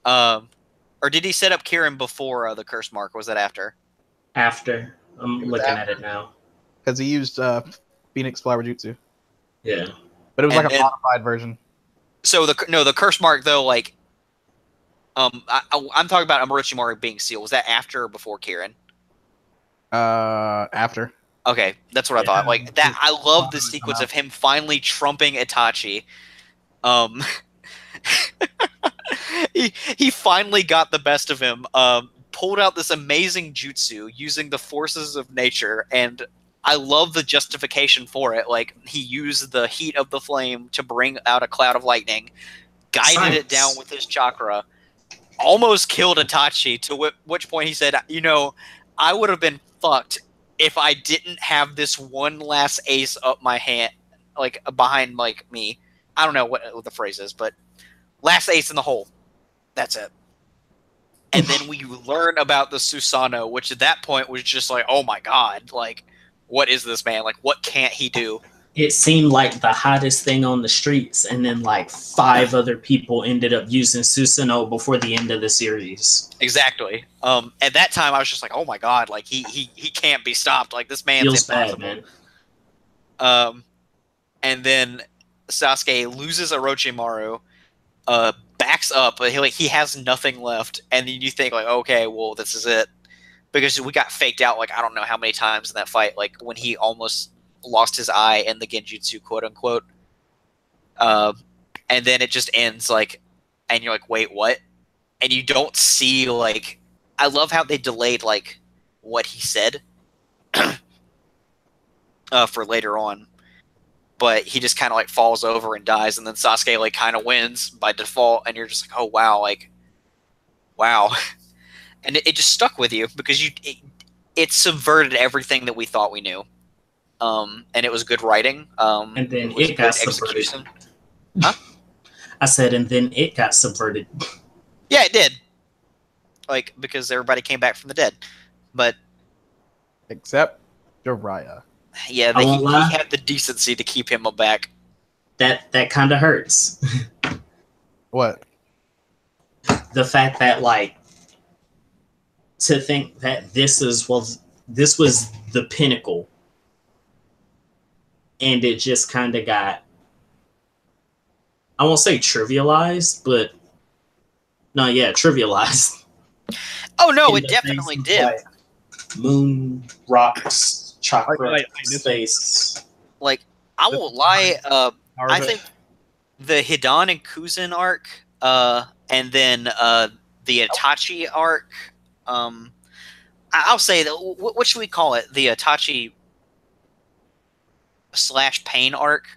Or Or did he set up Kieran before the curse mark? Or was that after? After. I'm looking at it now. Because he used Phoenix Flower Jutsu. Yeah. But it was like a modified version. So the curse mark though, like, I'm talking about Orochimaru being sealed. Was that after or before Kieran? After. Okay, that's what I thought. Like that, I love the sequence of him finally trumping Itachi. He finally got the best of him. Pulled out this amazing jutsu using the forces of nature, and I love the justification for it. Like, he used the heat of the flame to bring out a cloud of lightning, guided it down with his chakra, almost killed Itachi, to which point he said, you know, I would have been fucked if I didn't have this one last ace up my hand, like, behind, like, me. I don't know what the phrase is, but last ace in the hole. That's it. And then we learn about the Susanoo, which at that point was just like, oh my god, like, what is this man? Like, what can't he do? It seemed like the hottest thing on the streets, and then like 5 other people ended up using Susanoo before the end of the series. Exactly. At that time, I was just like, oh my god, like, he can't be stopped. Like, this man's Feels impossible. bad, man. And then Sasuke loses Orochimaru, backs up, but he has nothing left, and then you think, like, okay, well, this is it, because we got faked out, like, I don't know how many times in that fight, like, when he almost lost his eye in the Genjutsu, quote unquote, and then it just ends, like, and you're like, wait, what? And you don't see, like, I love how they delayed, like, what he said for later on. But he just kind of, like, falls over and dies, and then Sasuke, like, kind of wins by default, and you're just like, oh, wow, like, wow. And it just stuck with you, because it subverted everything that we thought we knew. And it was good writing. And then it got subverted. Huh? I said, and then it got subverted. Yeah, it did. Like, because everybody came back from the dead. But... except Jiraiya. Yeah, he had the decency to keep him back. That kind of hurts. What? The fact that, like, to think that this was the pinnacle, and it just kind of got, I won't say trivialized, but no, yeah, trivialized. Oh no, it definitely did. Like, moon, rocks, chakra, space. Like, I won't lie. I think the Hidan and Kuzan arc, and then the Itachi arc. I'll say that. What should we call it? The Itachi / Pain arc.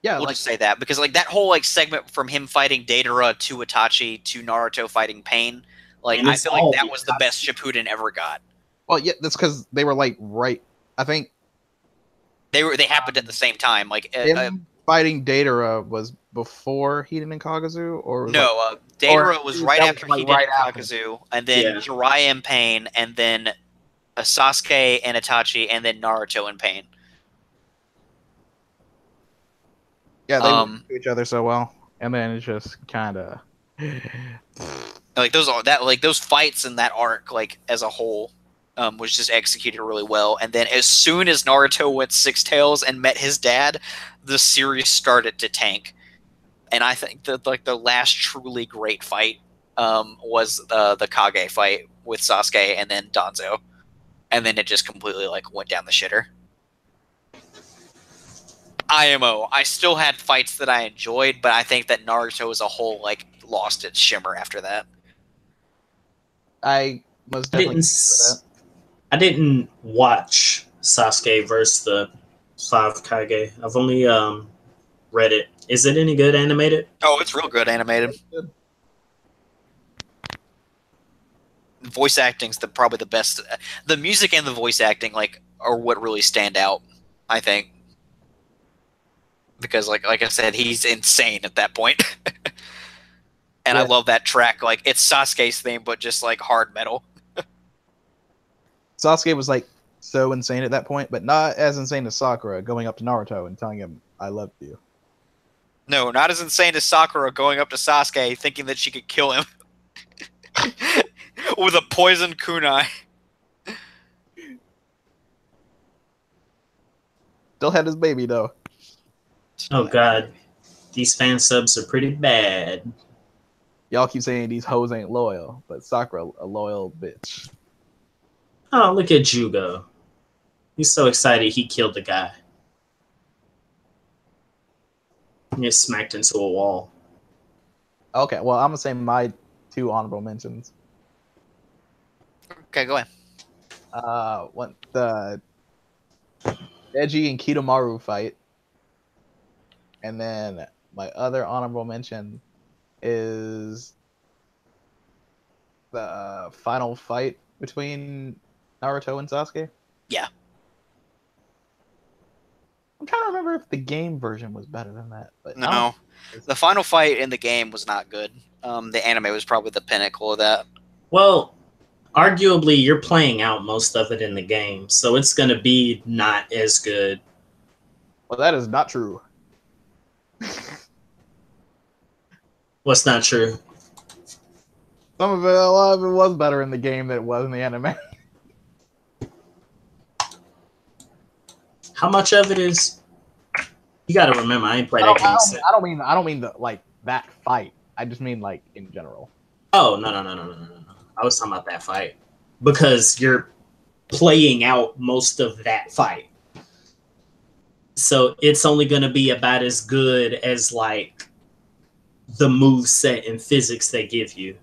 Yeah, we'll just say that, because, like, that whole, like, segment from him fighting Deidara to Itachi to Naruto fighting Pain, like, I feel like that was the best Shippuden ever got. Well, yeah, that's because they were, like, right. I think they happened at the same time. Like, him fighting Deidara was before Hidan and Kagazu, or no? Deidara was right after Hidan and Kagazu, and then Jiraiya and Pain, and then Sasuke and Itachi, and then Naruto and Pain. Yeah, they worked each other so well, and then it's just kind of like those fights in that arc, like, as a whole, was just executed really well. And then as soon as Naruto went 6 tails and met his dad, the series started to tank. And I think that, like, the last truly great fight was the Kage fight with Sasuke and then Danzo, and then it just completely, like, went down the shitter. IMO. I still had fights that I enjoyed, but I think that Naruto as a whole, like, lost its shimmer after that. I most definitely I didn't watch Sasuke versus the 5 Kage. I've only read it. Is it any good animated? Oh, it's real good animated. Voice acting's probably the best. The music and the voice acting, like, are what really stand out, I think. Because, like I said, he's insane at that point. And I love that track. Like, it's Sasuke's theme, but just, like, hard metal. Sasuke was, like, so insane at that point, but not as insane as Sakura going up to Naruto and telling him, I love you. No, not as insane as Sakura going up to Sasuke thinking that she could kill him. With a poison kunai. Still had his baby though. Oh god, these fan subs are pretty bad. Y'all keep saying these hoes ain't loyal, but Sakura a loyal bitch. Oh, look at Jugo. He's so excited he killed the guy. He gets smacked into a wall. Okay, well I'm gonna say my 2 honorable mentions. Okay, go ahead. What the Eiji and Kidomaru fight, and then my other honorable mention is the final fight between Naruto and Sasuke. Yeah. I'm trying to remember if the game version was better than that, but No, the final fight in the game was not good. The anime was probably the pinnacle of that. Well, arguably, you're playing out most of it in the game, so it's going to be not as good. Well, that is not true. What's not true? Some of it, a lot of it was better in the game than it was in the anime. How much of it is? You got to remember, I ain't played that game. I don't mean the like that fight. I just mean like in general. Oh no. I was talking about that fight because you're playing out most of that fight, so it's only going to be about as good as like the move set and physics they give you,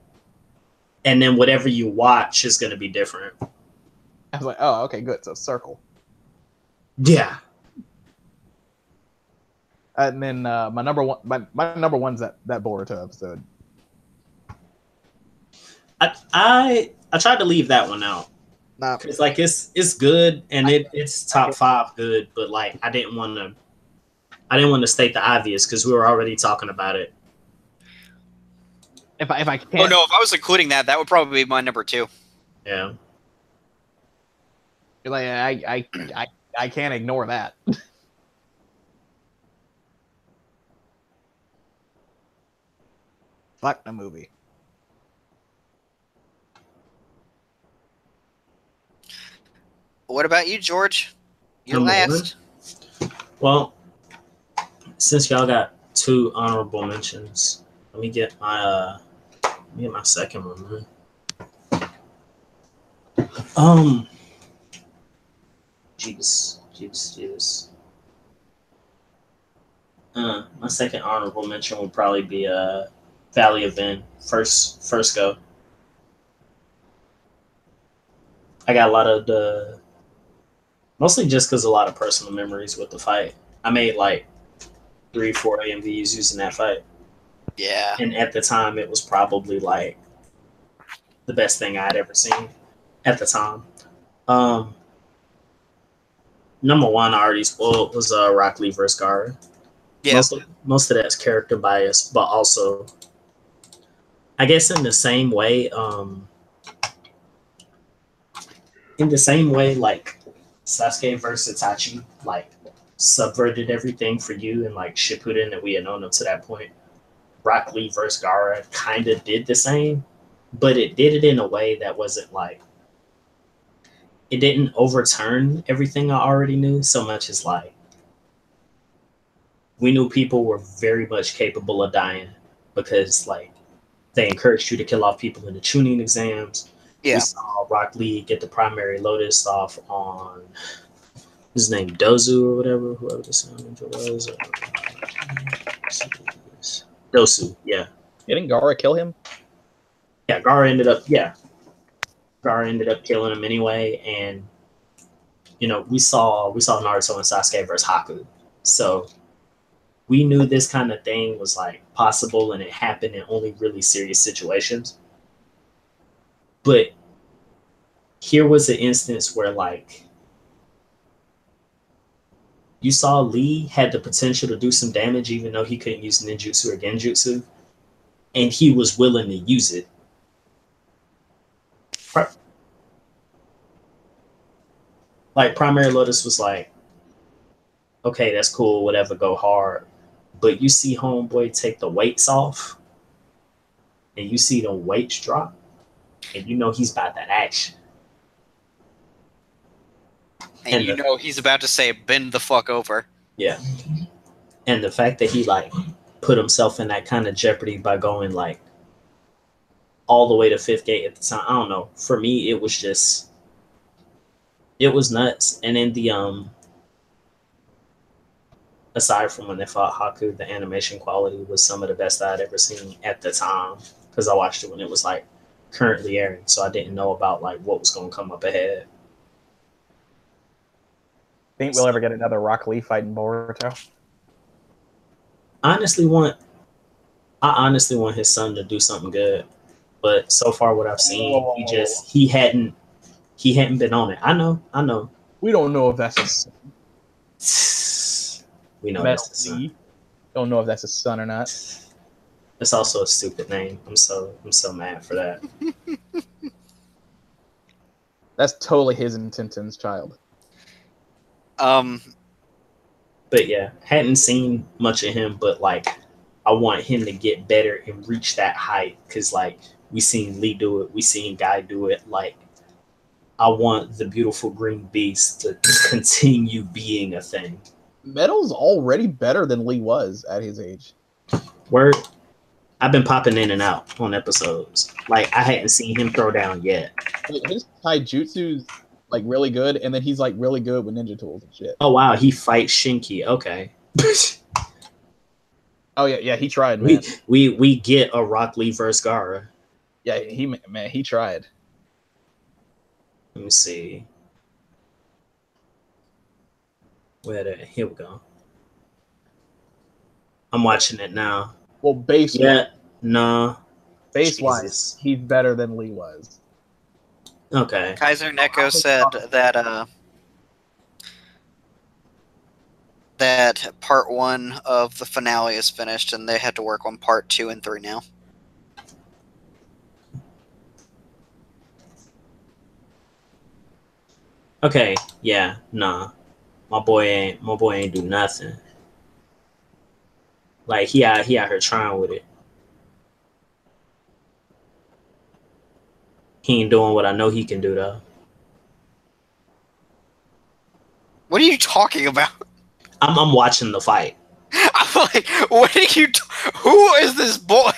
and then whatever you watch is going to be different. I was like, oh, okay, good. So circle. Yeah. And then my number one's that Boruto episode. I tried to leave that one out. Nah, because like it's good and it's top 5 good, but like I didn't want to state the obvious because we were already talking about it. If I can't. Oh no, if I was including that, that would probably be my number 2. Yeah. Like I can't ignore that. Fuck the movie. What about you, George? You're Number last. 1? Well, since y'all got 2 honorable mentions, let me get my second one, man. Jeez. My second honorable mention would probably be Valley of Vin. First go. I got a lot of mostly just because a lot of personal memories with the fight. I made like 3-4 AMVs using that fight. Yeah. And at the time, it was probably like the best thing I'd ever seen at the time. Number 1 I already spoiled was Rock Lee vs. Gaara. Yeah. Most of that's character bias, but also, I guess in the same way, like Sasuke versus Itachi, like subverted everything for you and like Shippuden that we had known up to that point. Rock Lee vs. Gaara kind of did the same, but it did it in a way that wasn't like, it didn't overturn everything I already knew so much as like, we knew people were very much capable of dying because like they encouraged you to kill off people in the tuning exams. Yeah. We saw Rock Lee get the primary Lotus off on his name Dozu or whatever, whoever the sound ninja was. Dosu, yeah. Didn't Gaara kill him? Yeah, Gaara ended up killing him anyway, and you know, we saw Naruto and Sasuke versus Haku. So we knew this kind of thing was like possible and it happened in only really serious situations. But here was an instance where like you saw Lee had the potential to do some damage even though he couldn't use ninjutsu or genjutsu, and he was willing to use it. Like Primary Lotus was like, okay, that's cool, whatever, go hard. But you see Homeboy take the weights off and you see the weights drop. And you know he's about that action. And you know he's about to say, bend the fuck over. Yeah. And the fact that he, like, put himself in that kind of jeopardy by going, like, all the way to Fifth Gate at the time, I don't know. For me, it was just, it was nuts. And then aside from when they fought Haku, the animation quality was some of the best I'd ever seen at the time. Because I watched it when it was, like, currently airing. So I didn't know about, like, what was going to come up ahead. Think we'll ever get another Rock Lee fight in Boruto? I honestly want his son to do something good, but so far what I've seen, he hadn't been on it. I know. We don't know if that's his son. We know Metal that's his son. Don't know if that's his son or not. It's also a stupid name. I'm so mad for that. That's totally his intentions, child. But yeah, hadn't seen much of him, but like I want him to get better and reach that height because like we seen Lee do it, we seen Guy do it. Like I want the beautiful green beast to continue being a thing. Metal's already better than Lee was at his age. Word. I've been popping in and out on episodes. Like I hadn't seen him throw down yet. Like, his taijutsu's like really good, and then he's like really good with ninja tools and shit. Oh wow, he fights Shinki. Okay. Oh yeah, he tried. Man. We get a Rock Lee versus Gaara. Yeah, he tried. Let me see. Here we go. I'm watching it now. Well, base. Yeah, no. Base wise, he's better than Lee was. Okay. Kaiser Neko said that that part 1 of the finale is finished, and they had to work on part 2 and 3 now. Okay, yeah, nah. My boy ain't do nothing. Like he out here trying with it. He ain't doing what I know he can do though. What are you talking about? I'm watching the fight. I'm like, what are you? Who is this boy?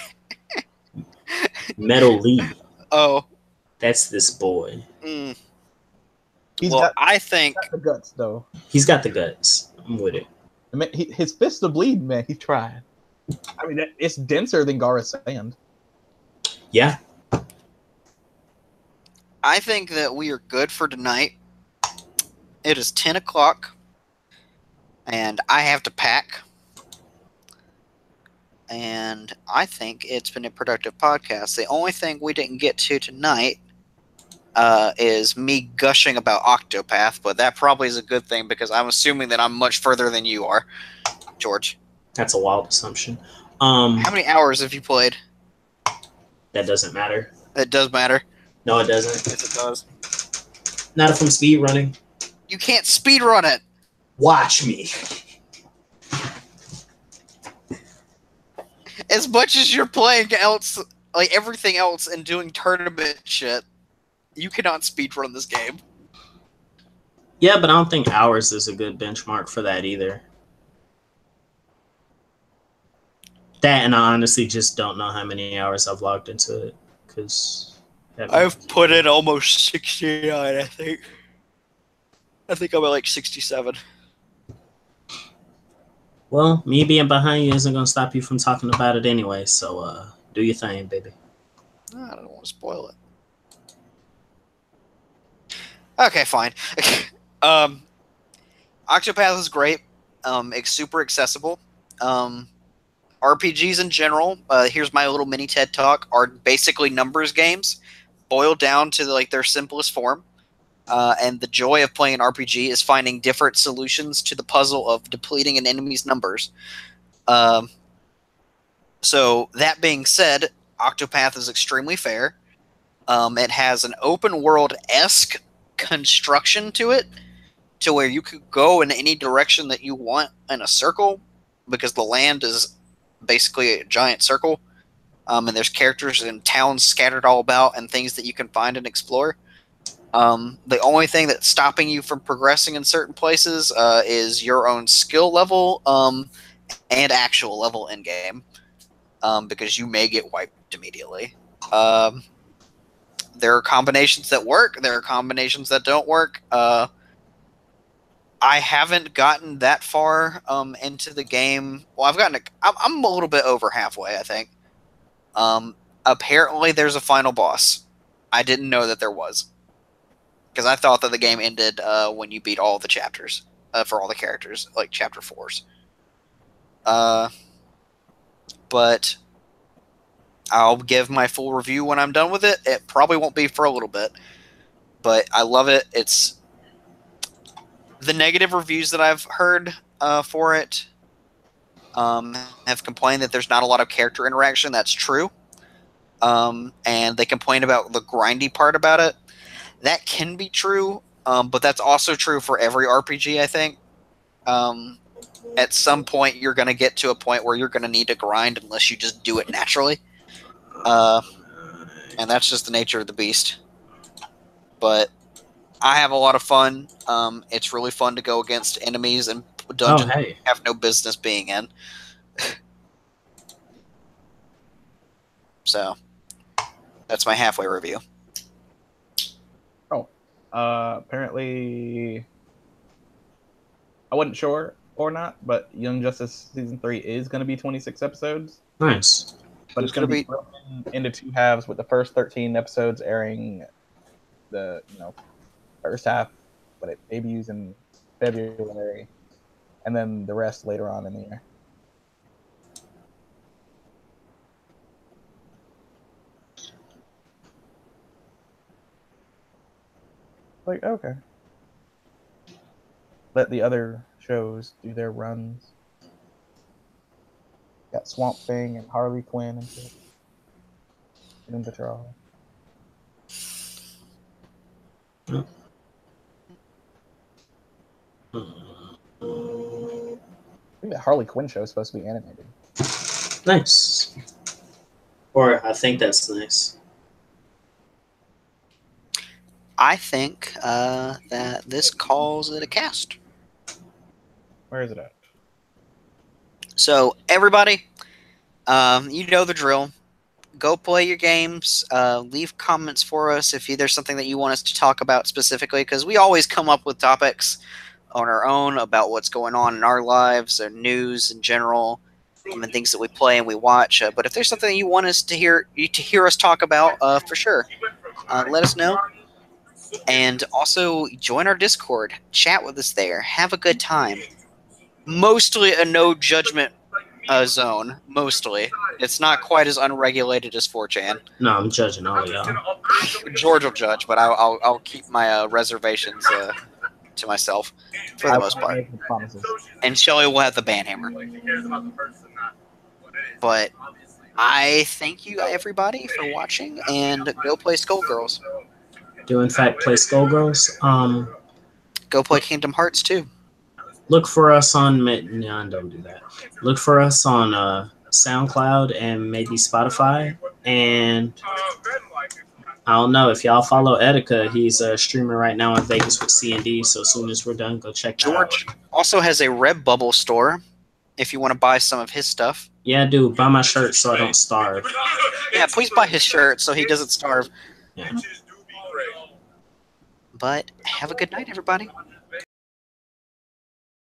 Metal Lee. Oh, that's this boy. Mm. I think he's got the guts though. He's got the guts. I'm with it. I mean, his fists are bleeding, man. He tried. I mean, it's denser than Gaara's sand. Yeah. I think that we are good for tonight. It is 10 o'clock, and I have to pack. And I think it's been a productive podcast. The only thing we didn't get to tonight is me gushing about Octopath, but that probably is a good thing because I'm assuming that I'm much further than you are, George. That's a wild assumption. How many hours have you played? That doesn't matter. It does matter. No, it doesn't. Yes, it does. Not if I'm speed running. You can't speed run it. Watch me. As much as you're playing else, like everything else, and doing tournament shit, you cannot speed run this game. Yeah, but I don't think hours is a good benchmark for that either. That, and I honestly just don't know how many hours I've logged into it because I've put in almost 69. I think I'm at like 67. Well, me being behind you isn't gonna stop you from talking about it anyway. So, do your thing, baby. I don't want to spoil it. Okay, fine. Octopath is great. It's super accessible. RPGs in general, here's my little mini TED talk, are basically numbers games, boiled down to like their simplest form. And the joy of playing an RPG is finding different solutions to the puzzle of depleting an enemy's numbers. So that being said, Octopath is extremely fair. It has an open world-esque construction to it, to where you could go in any direction that you want in a circle, because the land is basically a giant circle. and there's characters and towns scattered all about and things that you can find and explore. The only thing that's stopping you from progressing in certain places is your own skill level and actual level in game, because you may get wiped immediately. There are combinations that work. There are combinations that don't work. I haven't gotten that far into the game. Well, I'm a little bit over halfway, I think. Apparently, there's a final boss. I didn't know that there was, because I thought that the game ended when you beat all the chapters for all the characters, like chapter 4s. But I'll give my full review when I'm done with it. It probably won't be for a little bit, but I love it. It's the negative reviews that I've heard for it have complained that there's not a lot of character interaction. That's true. And they complain about the grindy part about it. That can be true, but that's also true for every RPG, I think. At some point, you're going to get to a point where you're going to need to grind unless you just do it naturally. And that's just the nature of the beast. But I have a lot of fun. It's really fun to go against enemies and dungeons you have no business being in. So, that's my halfway review. Oh, apparently, I wasn't sure or not, but Young Justice Season 3 is going to be 26 episodes. Nice. But it's going to be broken into 2 halves, with the first 13 episodes airing the first half, but it debuts in February, and then the rest later on in the year. Like, okay. Let the other shows do their runs. Got Swamp Thing and Harley Quinn and shit. Doom Patrol. I think the Harley Quinn show is supposed to be animated. Nice. Or I think that's nice. I think that this calls it a cast. Where is it at? So, everybody, you know the drill. Go play your games. Leave comments for us if there's something that you want us to talk about specifically, because we always come up with topics on our own about what's going on in our lives and news in general, and things that we play and we watch. But if there's something that you want us to hear us talk about, for sure, let us know. And also join our Discord. Chat with us there. Have a good time. Mostly a no judgment zone. Mostly. It's not quite as unregulated as 4chan. No, I'm judging all of y'all. George will judge, but I'll keep my reservations to myself for the most part. And Shelly will have the banhammer. But I thank you everybody for watching, and go play Skullgirls. Do in fact play Skullgirls. Go play Kingdom Hearts 2. Look for us on don't do that. Look for us on SoundCloud and maybe Spotify. And I don't know if y'all follow Etika. He's a streamer right now in Vegas with C&D. So as soon as we're done, go check that out. George also has a Redbubble store if you want to buy some of his stuff. Yeah, dude, buy my shirt so I don't starve. Yeah, please buy his shirt so he doesn't starve. Yeah. But have a good night, everybody.